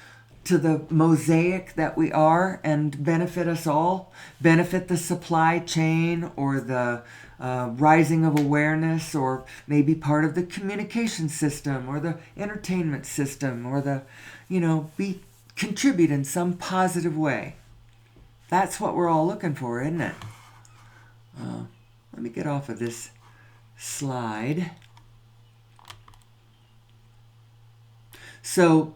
mosaic that we are and benefit us all, benefit the supply chain or the rising of awareness, or maybe part of the communication system or the entertainment system, or contribute in some positive way. That's what we're all looking for, isn't it? Let me get off of this slide. So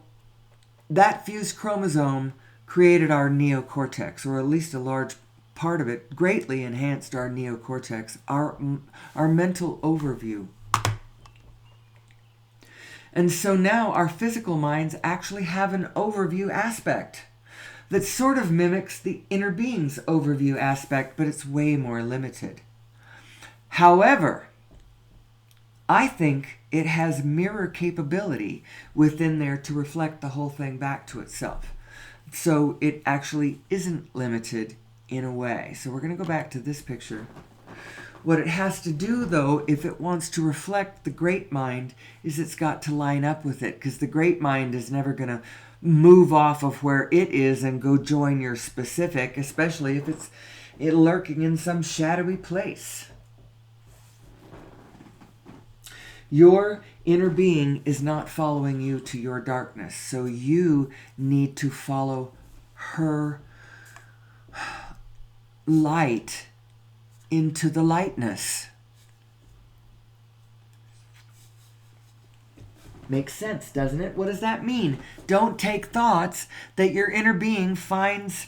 that fused chromosome created our neocortex, or at least a large part of it, greatly enhanced our neocortex, our mental overview. And so now our physical minds actually have an overview aspect that sort of mimics the inner being's overview aspect, but it's way more limited. However, I think it has mirror capability within there to reflect the whole thing back to itself. So it actually isn't limited in a way. So we're going to go back to this picture. What it has to do, though, if it wants to reflect the great mind, is it's got to line up with it, because the great mind is never going to move off of where it is and go join your specific, especially if it's lurking in some shadowy place. Your inner being is not following you to your darkness, so you need to follow her light into the lightness. Makes sense, doesn't it? What does that mean? Don't take thoughts that your inner being finds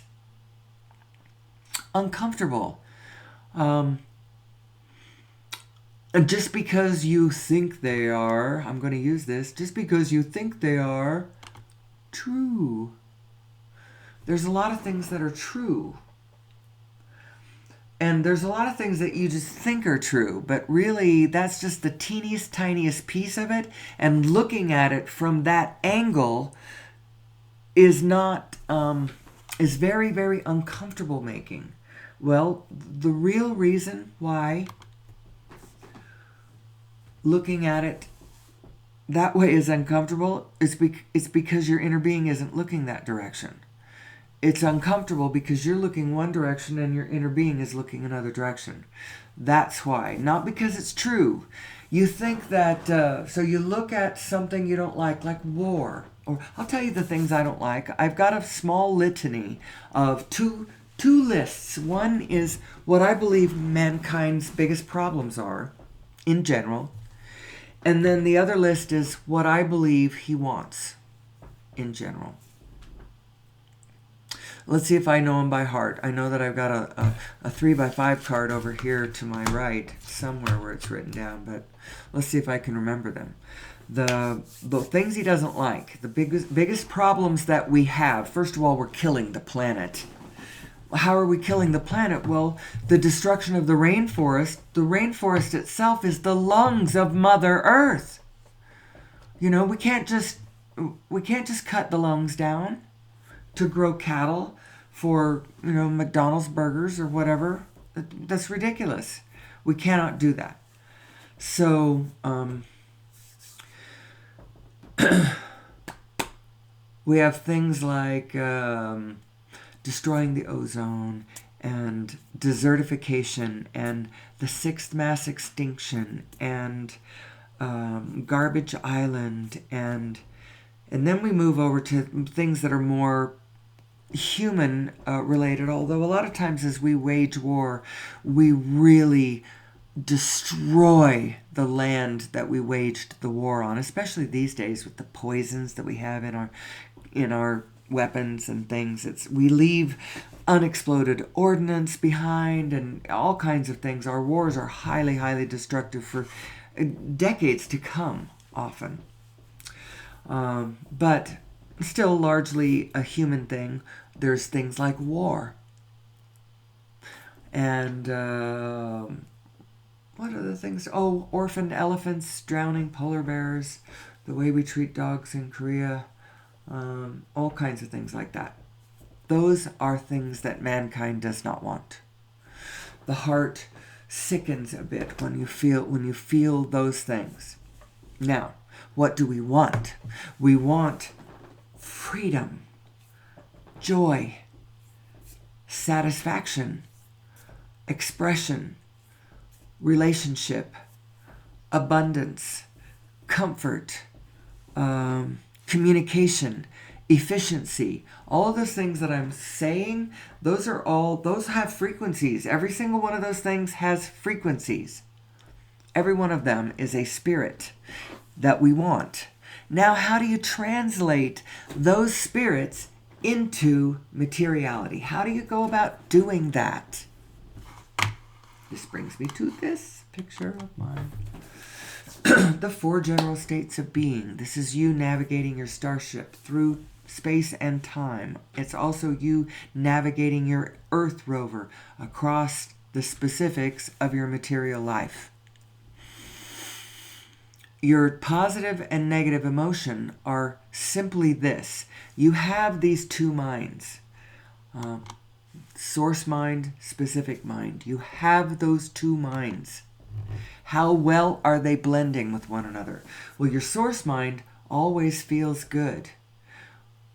uncomfortable. And just because you think they are, I'm going to use this, just because you think they are true. There's a lot of things that are true. And there's a lot of things that you just think are true, but really that's just the teeniest, tiniest piece of it. And looking at it from that angle is very, very uncomfortable making. Well, the real reason why looking at it that way is uncomfortable is because your inner being isn't looking that direction. It's uncomfortable because you're looking one direction and your inner being is looking another direction. That's why. Not because it's true. You think that, so you look at something you don't like war. Or I'll tell you the things I don't like. I've got a small litany of two lists. One is what I believe mankind's biggest problems are, in general. And then the other list is what I believe he wants, in general. Let's see if I know them by heart. I know that I've got a 3x5 card over here to my right, somewhere where it's written down, but let's see if I can remember them. The things he doesn't like, the biggest problems that we have, first of all, we're killing the planet. How are we killing the planet? Well, the destruction of the rainforest itself is the lungs of Mother Earth. We can't just cut the lungs down to grow cattle for, McDonald's burgers or whatever. That's ridiculous. We cannot do that. So, we have things like destroying the ozone and desertification and the sixth mass extinction and Garbage Island, and then we move over to things that are more human related, although a lot of times as we wage war, we really destroy the land that we waged the war on, especially these days with the poisons that we have in our weapons and things. We leave unexploded ordnance behind and all kinds of things. Our wars are highly, highly destructive for decades to come, often. But still largely a human thing. There's things like war. And what are the things? Oh, orphaned elephants, drowning polar bears, the way we treat dogs in Korea, all kinds of things like that. Those are things that mankind does not want. The heart sickens a bit when you feel those things. Now, what do we want? We want freedom, joy, satisfaction, expression, relationship, abundance, comfort, communication, efficiency. All of those things that I'm saying, those have frequencies. Every single one of those things has frequencies. Every one of them is a spirit that we want. Now, how do you translate those spirits into materiality? How do you go about doing that? This brings me to this picture of mine. The 4 general states of being. This is you navigating your starship through space and time. It's also you navigating your Earth rover across the specifics of your material life. Your positive and negative emotion are simply this. You have these 2 minds. Source mind, specific mind. You have those 2 minds. How well are they blending with one another? Well, your source mind always feels good.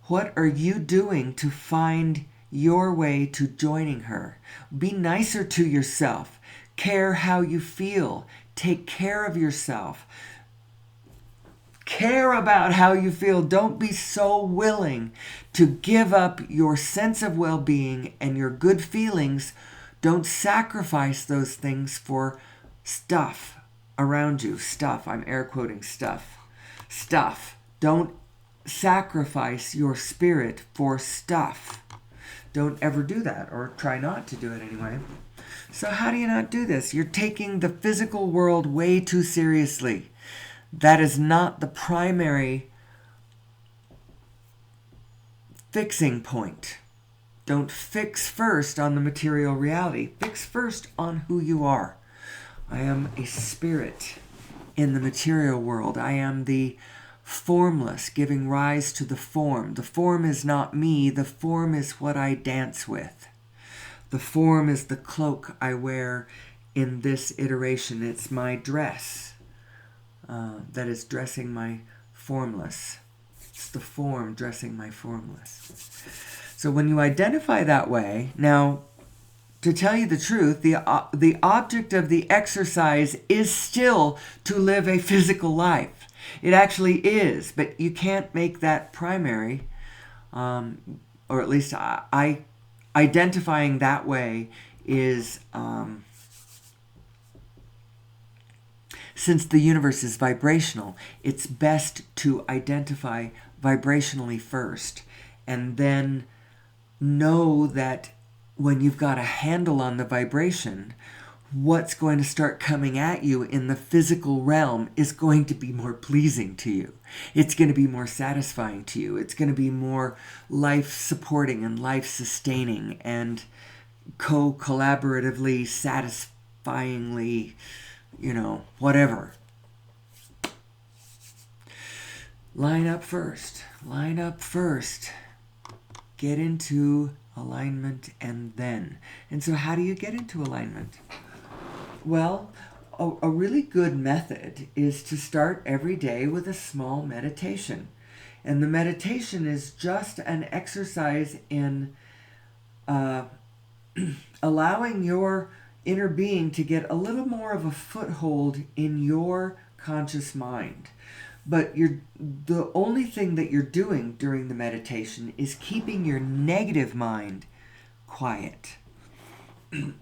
What are you doing to find your way to joining her? Be nicer to yourself. Care how you feel. Take care of yourself. Care about how you feel. Don't be so willing to give up your sense of well-being and your good feelings. Don't sacrifice those things for stuff around you. Stuff. I'm air quoting stuff. Stuff. Don't sacrifice your spirit for stuff. Don't ever do that, or try not to do it anyway. So how do you not do this? You're taking the physical world way too seriously. That is not the primary fixing point. Don't fix first on the material reality. Fix first on who you are. I am a spirit in the material world. I am the formless, giving rise to the form. The form is not me. The form is what I dance with. The form is the cloak I wear in this iteration. It's my dress that is dressing my formless. It's the form dressing my formless. So when you identify that way, now, to tell you the truth, the object of the exercise is still to live a physical life. It actually is, but you can't make that primary, or at least I identifying that way is, since the universe is vibrational, it's best to identify vibrationally first, and then know that when you've got a handle on the vibration, what's going to start coming at you in the physical realm is going to be more pleasing to you. It's going to be more satisfying to you. It's going to be more life-supporting and life-sustaining and collaboratively, satisfyingly, whatever. Line up first. Line up first. Get into alignment and then. And so how do you get into alignment? Well, a really good method is to start every day with a small meditation. And the meditation is just an exercise in allowing your inner being to get a little more of a foothold in your conscious mind. But the only thing that you're doing during the meditation is keeping your negative mind quiet.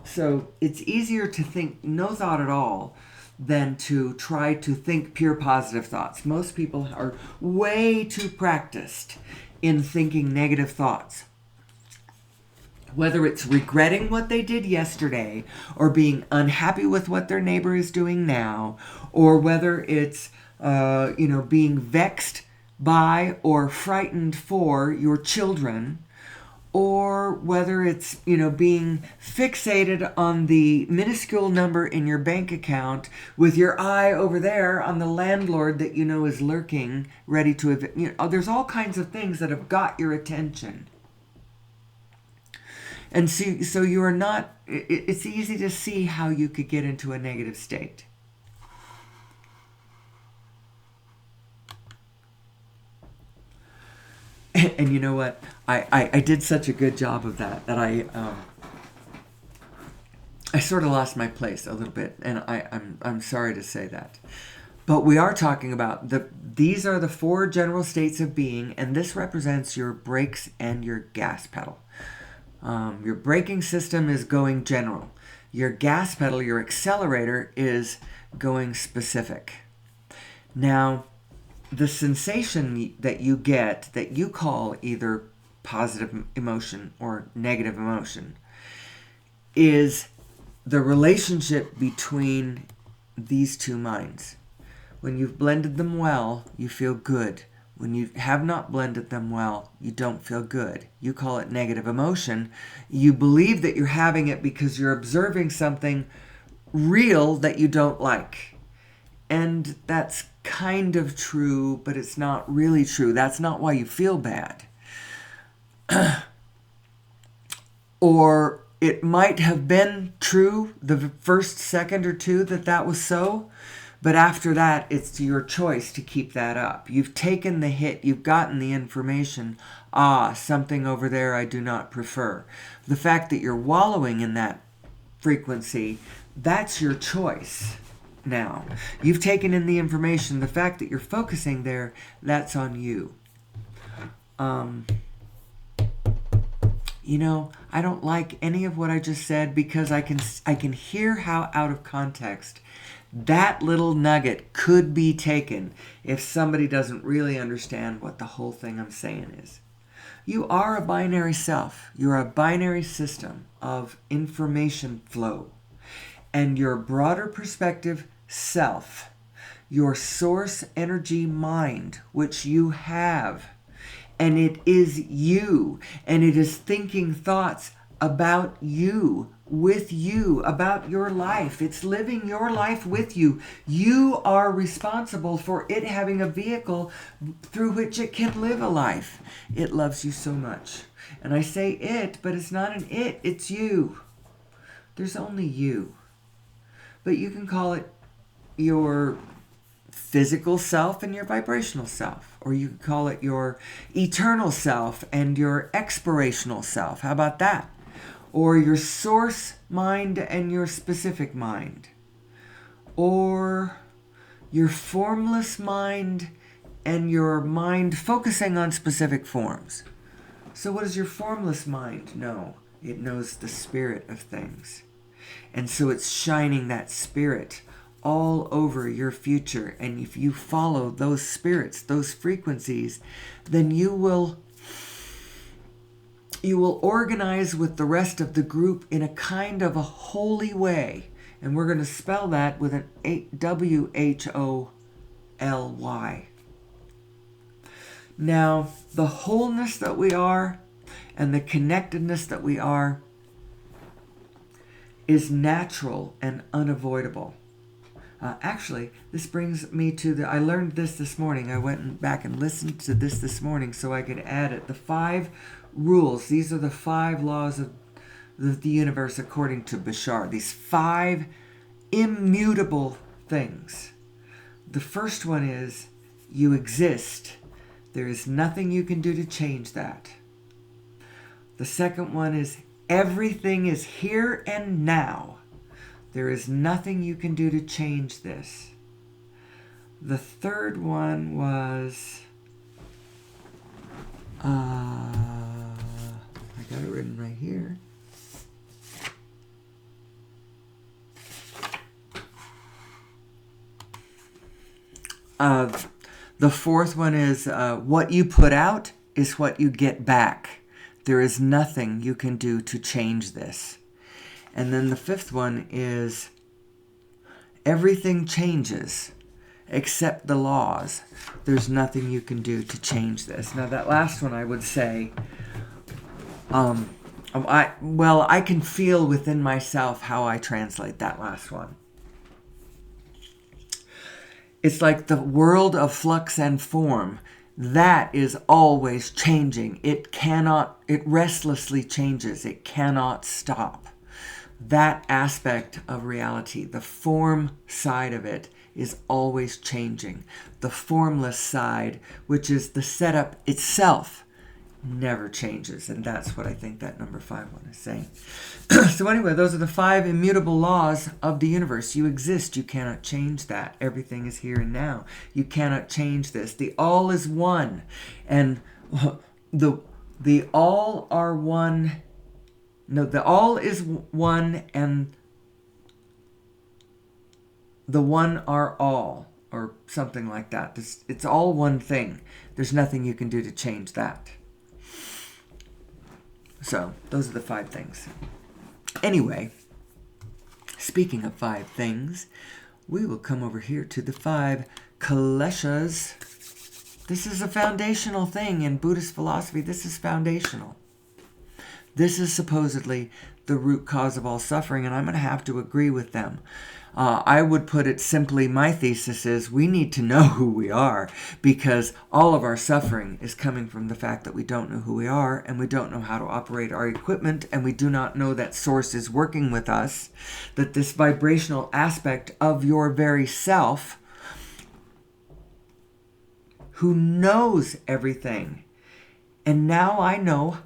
So it's easier to think no thought at all than to try to think pure positive thoughts. Most people are way too practiced in thinking negative thoughts. Whether it's regretting what they did yesterday, or being unhappy with what their neighbor is doing now, or whether it's being vexed by or frightened for your children, or whether it's being fixated on the minuscule number in your bank account with your eye over there on the landlord that is lurking ready to there's all kinds of things that have got your attention. And so you are not, it's easy to see how you could get into a negative state. And you know what? I did such a good job of that I sort of lost my place a little bit, and I'm sorry to say that. But we are talking about these are the 4 general states of being, and this represents your brakes and your gas pedal. Your braking system is going general. Your gas pedal, your accelerator, is going specific. Now, the sensation that you get, that you call either positive emotion or negative emotion, is the relationship between these two minds. When you've blended them well, you feel good. When you have not blended them well, you don't feel good. You call it negative emotion. You believe that you're having it because you're observing something real that you don't like. And that's kind of true, but it's not really true. That's not why you feel bad. Or it might have been true the first second or two that was so, but after that, it's your choice to keep that up. You've taken the hit, you've gotten the information. Something over there I do not prefer. The fact that you're wallowing in that frequency, that's your choice now. You've taken in the information. The fact that you're focusing there, that's on you. I don't like any of what I just said because I can hear how out of context that little nugget could be taken if somebody doesn't really understand what the whole thing I'm saying is. You are a binary self. You're a binary system of information flow. And your broader perspective self, your source energy mind, which you have, and it is you, and it is thinking thoughts about you, with you, about your life. It's living your life with you. You are responsible for it having a vehicle through which it can live a life. It loves you so much. And I say it, but it's not an it, it's you. There's only you. But you can call it your physical self and your vibrational self. Or you could call it your eternal self and your expirational self. How about that? Or your source mind and your specific mind. Or your formless mind and your mind focusing on specific forms. So what does your formless mind know? It knows the spirit of things. And so it's shining that spirit all over your future. And if you follow those spirits, those frequencies, then you will organize with the rest of the group in a kind of a holy way. And we're going to spell that with an WHOLY. Now, the wholeness that we are and the connectedness that we are is natural and unavoidable. Actually, this brings me to I learned this morning. I went back and listened to this morning so I could add it. The 5 rules. These are the 5 laws of the universe according to Bashar. These 5 immutable things. The first one is you exist. There is nothing you can do to change that. The second one is everything is here and now. There is nothing you can do to change this. The third one was I got it written right here. The fourth one is what you put out is what you get back. There is nothing you can do to change this. And then the fifth one is everything changes except the laws. There's nothing you can do to change this. Now that last one I would say, I can feel within myself how I translate that last one. It's like the world of flux and form. That is always changing. It restlessly changes. It cannot stop. That aspect of reality, the form side of it, is always changing. The formless side, which is the setup itself, never changes. And that's what I think that number 5 one is saying. So anyway, those are the 5 immutable laws of the universe. You exist. You cannot change that. Everything is here and now. You cannot change this. The all is one. And the all are one. No, the all is one and the one are all, or something like that. It's all one thing. There's nothing you can do to change that. So, those are the 5 things. Anyway, speaking of 5 things, we will come over here to the 5 kleshas. This is a foundational thing in Buddhist philosophy. This is foundational. This is supposedly the root cause of all suffering, and I'm going to have to agree with them. I would put it simply, my thesis is we need to know who we are, because all of our suffering is coming from the fact that we don't know who we are, and we don't know how to operate our equipment, and we do not know that Source is working with us, that this vibrational aspect of your very self, who knows everything. And now I know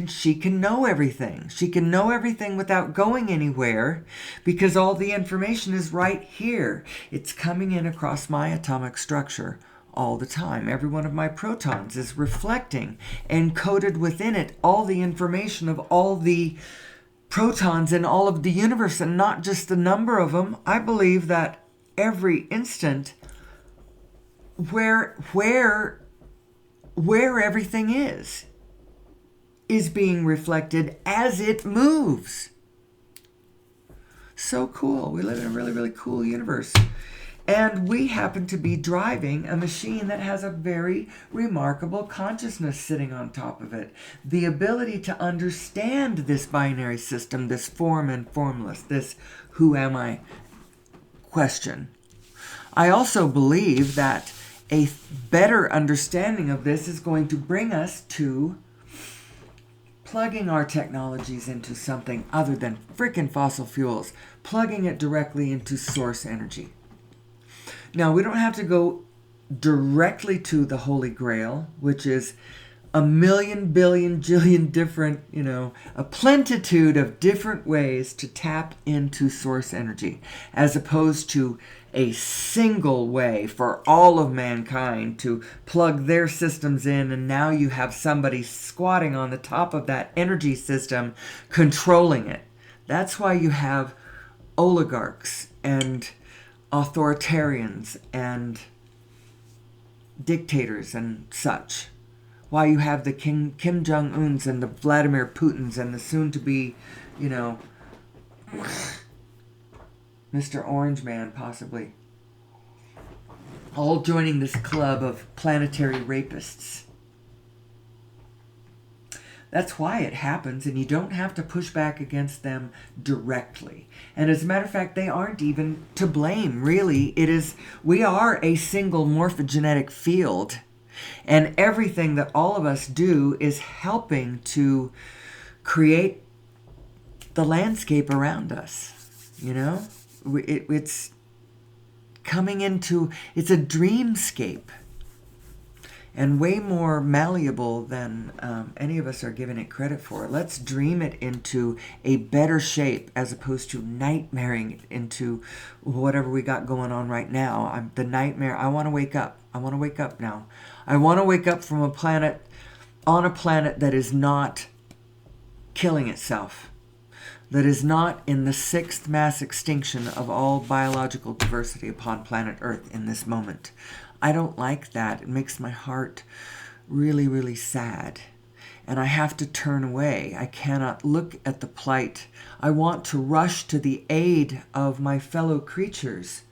she can know everything. She can know everything without going anywhere, because all the information is right here. It's coming in across my atomic structure all the time. Every one of my protons is reflecting, encoded within it, all the information of all the protons in all of the universe, and not just the number of them. I believe that every instant where everything is being reflected as it moves. So cool. We live in a really, really cool universe. And we happen to be driving a machine that has a very remarkable consciousness sitting on top of it. The ability to understand this binary system, this form and formless, this who am I question. I also believe that a better understanding of this is going to bring us to plugging our technologies into something other than frickin' fossil fuels, plugging it directly into source energy. Now, we don't have to go directly to the Holy Grail, which is a million, billion, jillion different, a plenitude of different ways to tap into source energy, as opposed to a single way for all of mankind to plug their systems in, and now you have somebody squatting on the top of that energy system controlling it. That's why you have oligarchs and authoritarians and dictators and such. Why you have the Kim Jong-uns and the Vladimir Putins and the soon-to-be, Mr. Orange Man, possibly, all joining this club of planetary rapists. That's why it happens, and you don't have to push back against them directly. And as a matter of fact, they aren't even to blame, really. We are a single morphogenetic field, and everything that all of us do is helping to create the landscape around us, It's coming into, it's a dreamscape, and way more malleable than any of us are giving it credit for. Let's dream it into a better shape, as opposed to nightmaring it into whatever we got going on right now. The nightmare, I want to wake up. I want to wake up now. I want to wake up from on a planet that is not killing itself, that is not in the 6th mass extinction of all biological diversity upon planet Earth in this moment. I don't like that. It makes my heart really, really sad. and I have to turn away. I cannot look at the plight. I want to rush to the aid of my fellow creatures,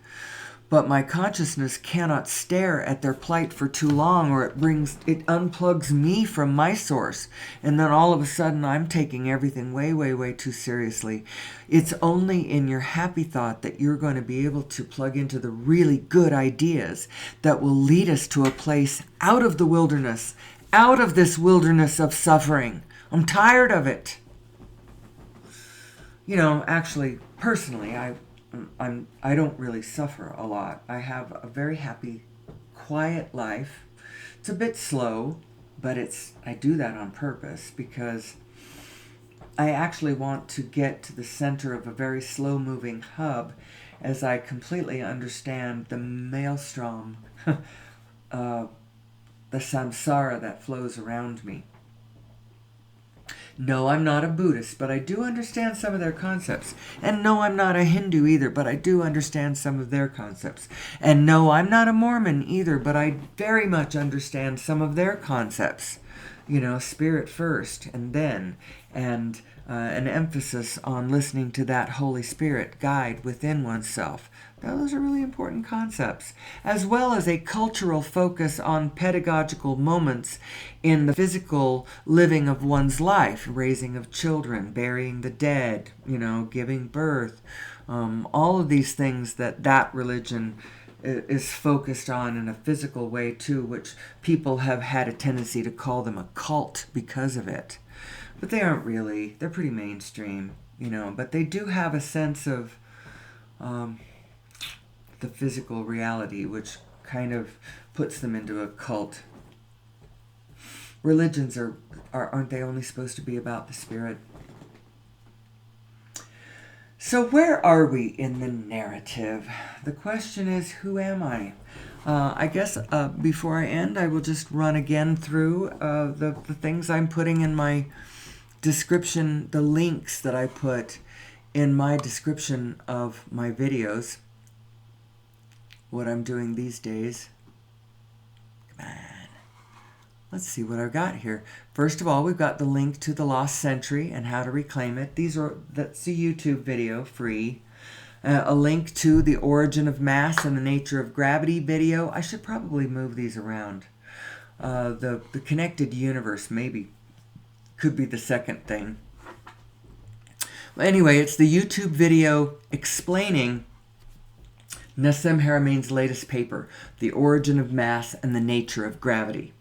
but my consciousness cannot stare at their plight for too long, or it unplugs me from my source, and then all of a sudden I'm taking everything way, way, way too seriously. It's only in your happy thought that you're going to be able to plug into the really good ideas that will lead us to a place out of the wilderness, out of this wilderness of suffering. I'm tired of it. Actually, personally, I don't really suffer a lot. I have a very happy, quiet life. It's a bit slow, but I do that on purpose because I actually want to get to the center of a very slow-moving hub as I completely understand the maelstrom, the samsara that flows around me. No, I'm not a Buddhist, but I do understand some of their concepts. And no, I'm not a Hindu either, but I do understand some of their concepts. And no, I'm not a Mormon either, but I very much understand some of their concepts. Spirit first, and then, and an emphasis on listening to that Holy Spirit guide within oneself. Those are really important concepts, as well as a cultural focus on pedagogical moments in the physical living of one's life, raising of children, burying the dead, giving birth, all of these things that religion is focused on in a physical way too, which people have had a tendency to call them a cult because of it. But they aren't really. They're pretty mainstream, but they do have a sense of the physical reality, which kind of puts them into a cult. Religions aren't they only supposed to be about the spirit? So where are we in the narrative? The question is, who am I? I guess before I end, I will just run again through the things I'm putting in my description, the links that I put in my description of my videos, what I'm doing these days. Come on. Let's see what I've got here. First of all, we've got the link to the Lost Century and how to reclaim it. That's a YouTube video, free. A link to the Origin of Mass and the Nature of Gravity video. I should probably move these around. The Connected Universe maybe could be the second thing. Well, anyway, it's the YouTube video explaining Nassim Haramein's latest paper, The Origin of Mass and the Nature of Gravity,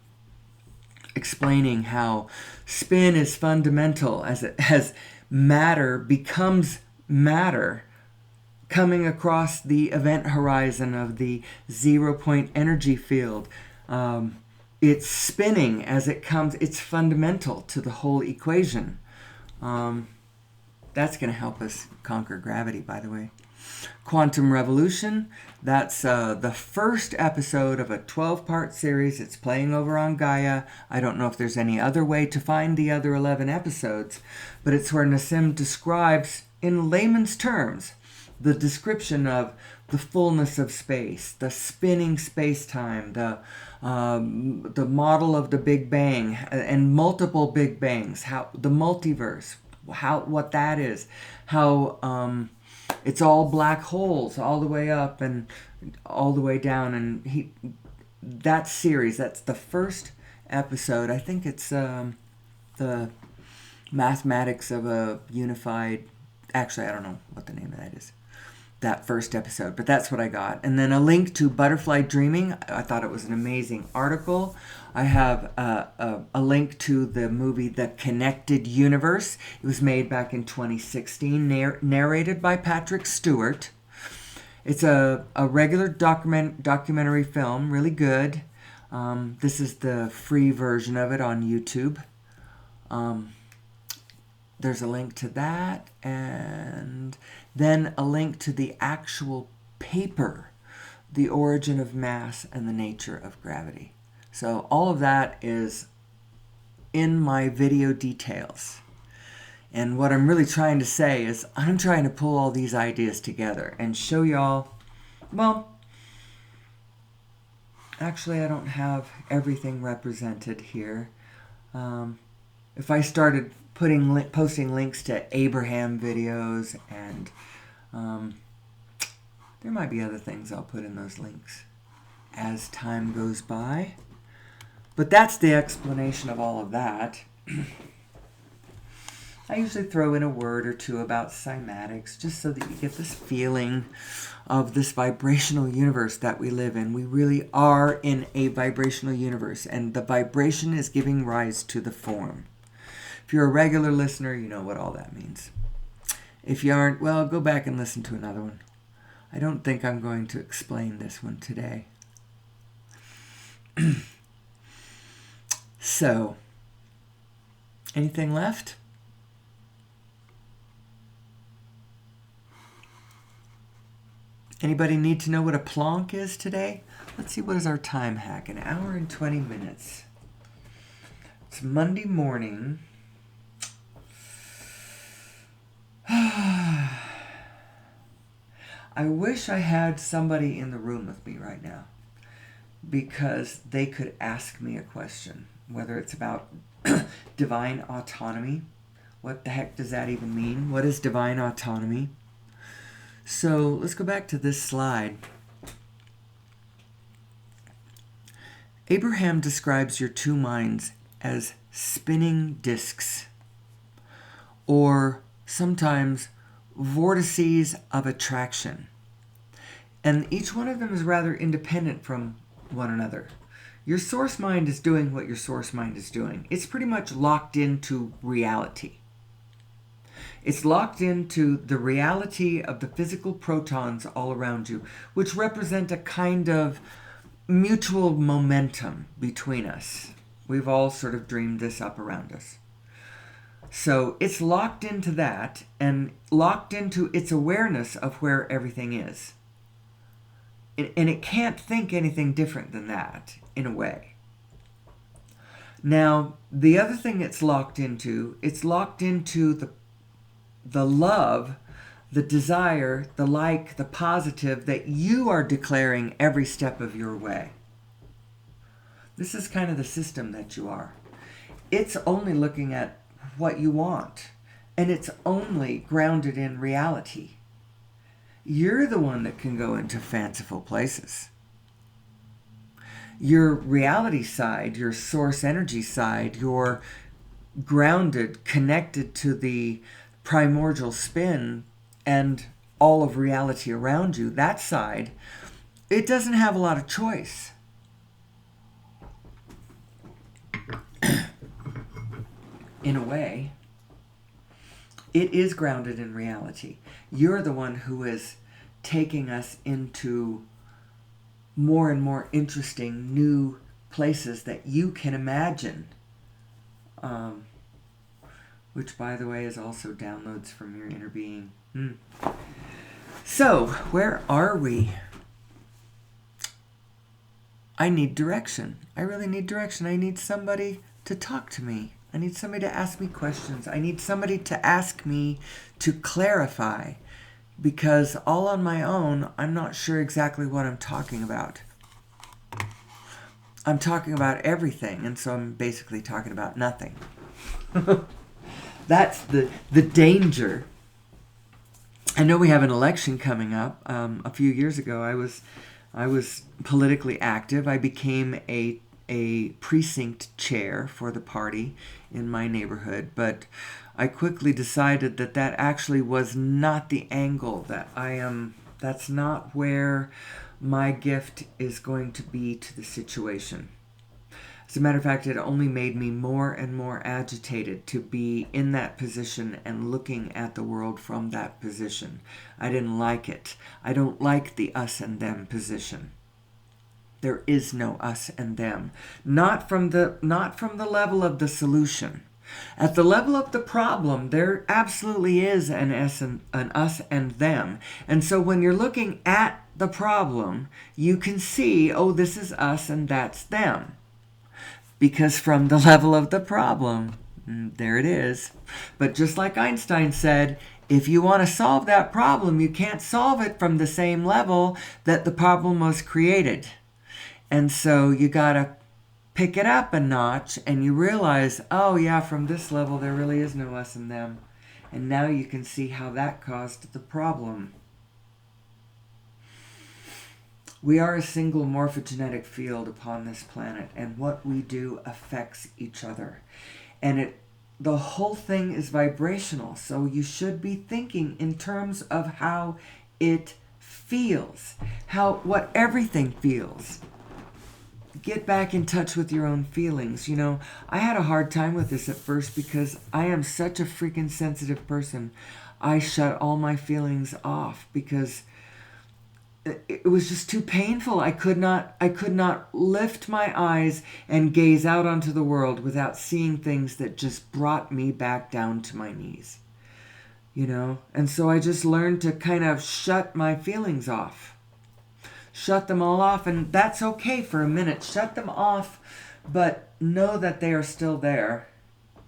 explaining how spin is fundamental as matter becomes matter, coming across the event horizon of the 0-point energy field. It's spinning as it comes. It's fundamental to the whole equation. That's going to help us conquer gravity, by the way. Quantum Revolution, that's the first episode of a 12-part series. It's playing over on Gaia. I don't know if there's any other way to find the other 11 episodes, but it's where Nassim describes, in layman's terms, the description of the fullness of space, the spinning space-time, the model of the Big Bang and multiple Big Bangs, how the multiverse, what that is, how it's all black holes all the way up and all the way down. And that series, that's the first episode. I think it's the Mathematics of a Unified... Actually, I don't know what the name of that is. That first episode, but that's what I got. And then a link to Butterfly Dreaming. I thought it was an amazing article. I have a link to the movie The Connected Universe. It was made back in 2016, narrated by Patrick Stewart. It's a regular documentary film, really good. This is the free version of it on YouTube. There's a link to that, and then a link to the actual paper, The Origin of Mass and the Nature of Gravity. So all of that is in my video details. And what I'm really trying to say is I'm trying to pull all these ideas together and show y'all, well, actually I don't have everything represented here. if I started posting links to Abraham videos, and there might be other things I'll put in those links as time goes by. But that's the explanation of all of that. I usually throw in a word or two about cymatics just so that you get this feeling of this vibrational universe that we live in. We really are in a vibrational universe, and the vibration is giving rise to the form. If you're a regular listener, you know what all that means. If you aren't, well, go back and listen to another one. I don't think I'm going to explain this one today. So, anything left? Anybody need to know what a plonk is today? Let's see, what is our time hack? 1 hour and 20 minutes. It's Monday morning. I wish I had somebody in the room with me right now, because they could ask me a question, whether it's about divine autonomy. What the heck does that even mean? What is divine autonomy? So let's go back to this slide. Abraham describes your two minds as spinning discs, or sometimes vortices of attraction. And each one of them is rather independent from one another. Your source mind is doing what your source mind is doing. It's pretty much locked into reality. It's locked into the reality of the physical protons all around you, which represent a kind of mutual momentum between us. We've all sort of dreamed this up around us. So it's locked into that, and locked into its awareness of where everything is. And it can't think anything different than that, in a way. Now, the other thing it's locked into the love, the desire, the like, the positive that you are declaring every step of your way. This is kind of the system that you are. It's only looking at what you want, and it's only grounded in reality. You're the one that can go into fanciful places. Your reality side, your source energy side, your grounded, connected to the primordial spin and all of reality around you, that side, it doesn't have a lot of choice. In a way, it is grounded in reality. You're the one who is taking us into more and more interesting new places that you can imagine. Which, by the way, is also downloads from your inner being. So, where are we? I need direction. I really need direction. I need somebody to talk to me. I need somebody to ask me questions. I need somebody to ask me to clarify. Because all on my own, I'm not sure exactly what I'm talking about. I'm talking about everything, and so I'm basically talking about nothing. That's the danger. I know we have an election coming up. A few years ago, I was politically active. I became a precinct chair for the party in my neighborhood, but I quickly decided that actually was not the angle that I am. That's not where my gift is going to be to the situation. As a matter of fact, it only made me more and more agitated to be in that position and looking at the world from that position. I didn't like it. I don't like the us and them position. There is no us and them. Not from the level of the solution. At the level of the problem, there absolutely is an us and them. And so when you're looking at the problem, you can see, oh, this is us and that's them. Because from the level of the problem, there it is. But just like Einstein said, if you want to solve that problem, you can't solve it from the same level that the problem was created. And so you gotta pick it up a notch and you realize, oh yeah, from this level there really is no us and them. And now you can see how that caused the problem. We are a single morphogenetic field upon this planet, and what we do affects each other. And the whole thing is vibrational, so you should be thinking in terms of how it feels, what everything feels. Get back in touch with your own feelings. You know, I had a hard time with this at first because I am such a freaking sensitive person. I shut all my feelings off because it was just too painful. I could not lift my eyes and gaze out onto the world without seeing things that just brought me back down to my knees. You know? And so I just learned to kind of shut my feelings off. Shut them all off, and that's okay for a minute. Shut them off, but know that they are still there,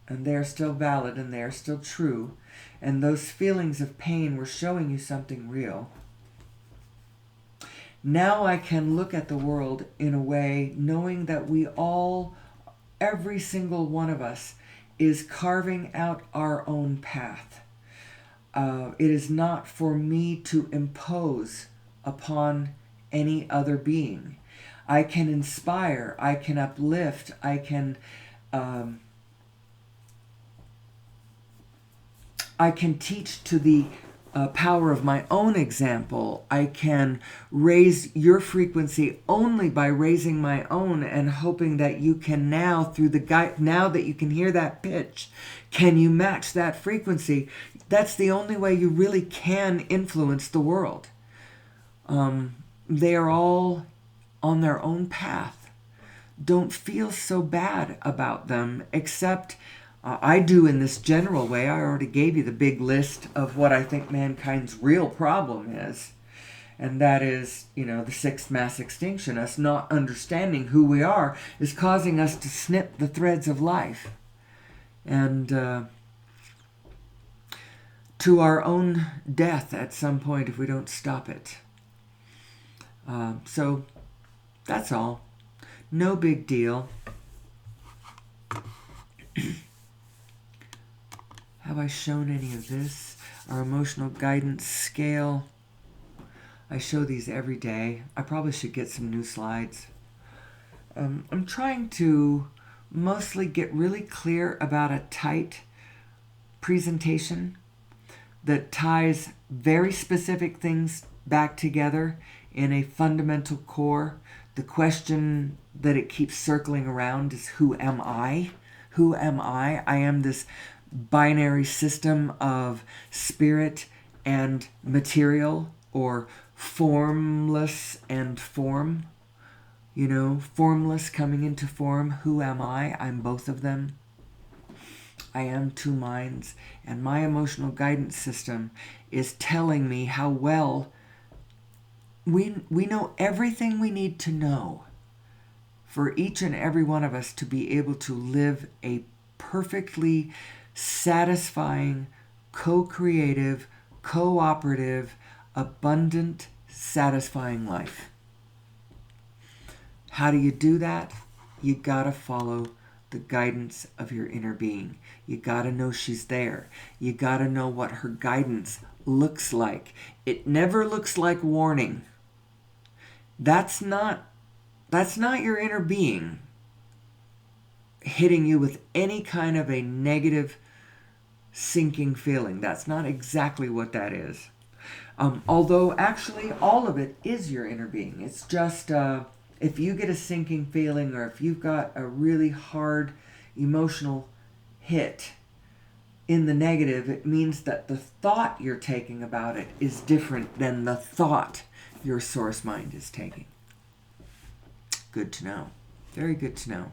and they are still valid, and they are still true. And those feelings of pain were showing you something real. Now I can look at the world in a way knowing that we all, every single one of us, is carving out our own path. It is not for me to impose upon any other being. I can inspire, I can uplift, I can teach to the power of my own example. I can raise your frequency only by raising my own and hoping that you can now, through the guide, now that you can hear that pitch, can you match that frequency? That's the only way you really can influence the world. They are all on their own path. Don't feel so bad about them, except I do in this general way. I already gave you the big list of what I think mankind's real problem is. And that is, the sixth mass extinction. Us not understanding who we are is causing us to snip the threads of life. And to our own death at some point if we don't stop it. So that's all. No big deal. Have I shown any of this? Our emotional guidance scale. I show these every day. I probably should get some new slides. I'm trying to mostly get really clear about a tight presentation that ties very specific things back together in a fundamental core. The question that it keeps circling around is, who am I? Who am I? I am this binary system of spirit and material, or formless and form. Formless coming into form. Who am I? I'm both of them. I am two minds, and my emotional guidance system is telling me how well we know everything we need to know for each and every one of us to be able to live a perfectly satisfying, co-creative, cooperative, abundant, satisfying life. How do you do that? You gotta follow the guidance of your inner being. You gotta know she's there. You gotta know what her guidance looks like. It never looks like warning. That's not your inner being hitting you with any kind of a negative sinking feeling. That's not exactly what that is. Although actually all of it is your inner being. It's just if you get a sinking feeling, or if you've got a really hard emotional hit in the negative, it means that the thought you're taking about it is different than the thought your source mind is taking. Good to know. Very good to know.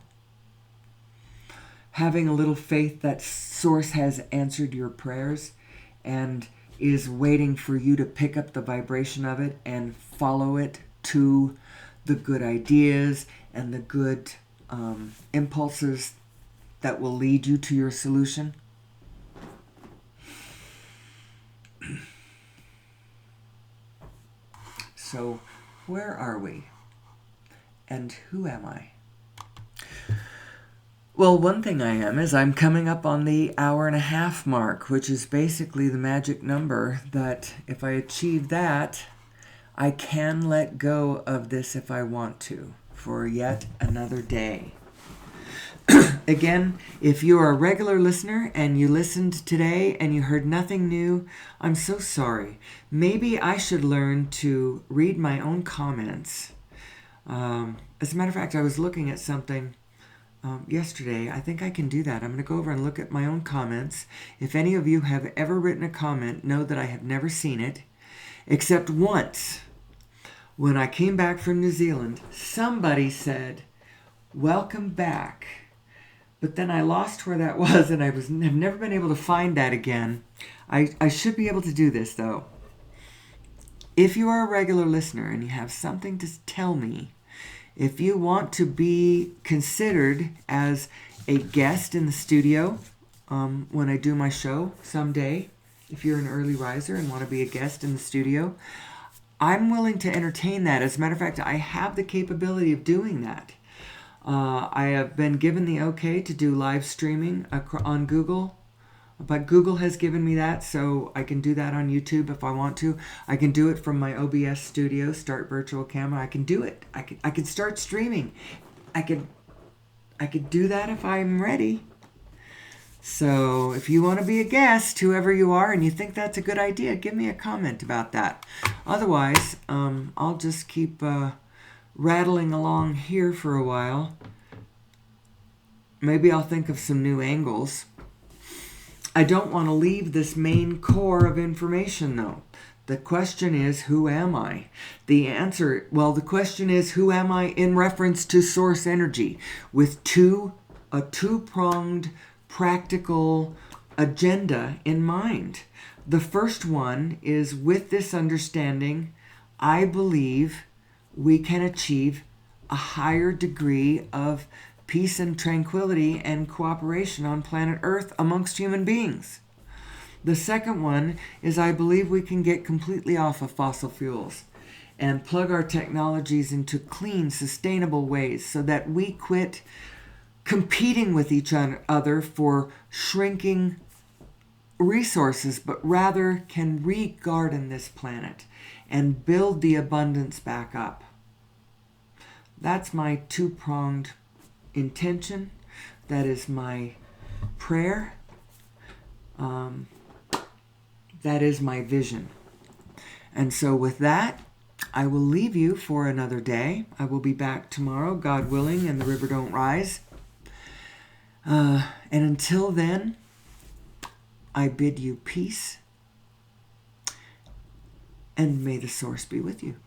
Having a little faith that source has answered your prayers and is waiting for you to pick up the vibration of it and follow it to the good ideas and the good impulses that will lead you to your solution. So, where are we? And who am I? Well, one thing I am is I'm coming up on the hour and a half mark, which is basically the magic number that if I achieve that, I can let go of this if I want to for yet another day. Again, if you are a regular listener and you listened today and you heard nothing new, I'm so sorry. Maybe I should learn to read my own comments. As a matter of fact, I was looking at something yesterday. I think I can do that. I'm going to go over and look at my own comments. If any of you have ever written a comment, know that I have never seen it, except once. When I came back from New Zealand, somebody said, "Welcome back." But then I lost where that was, and have never been able to find that again. I should be able to do this, though. If you are a regular listener and you have something to tell me, if you want to be considered as a guest in the studio when I do my show someday, if you're an early riser and want to be a guest in the studio, I'm willing to entertain that. As a matter of fact, I have the capability of doing that. I have been given the okay to do live streaming on Google, but Google has given me that, so I can do that on YouTube if I want to. I can do it from my OBS studio, Start Virtual Camera. I can do it. I could start streaming. I could do that if I'm ready. So if you want to be a guest, whoever you are, and you think that's a good idea, give me a comment about that. Otherwise, I'll just keep rattling along here for a while. Maybe I'll think of some new angles. I don't want to leave this main core of information, though. The question is, who am I? The question is, who am I in reference to source energy, with a two-pronged practical agenda in mind. The first one is, with this understanding, I believe we can achieve a higher degree of peace and tranquility and cooperation on planet Earth amongst human beings. The second one is, I believe we can get completely off of fossil fuels and plug our technologies into clean, sustainable ways so that we quit competing with each other for shrinking resources, but rather can re-garden this planet and build the abundance back up. That's my two-pronged intention. That is my prayer. That is my vision. And so with that, I will leave you for another day. I will be back tomorrow, God willing, and the river don't rise. And until then, I bid you peace, and may the source be with you.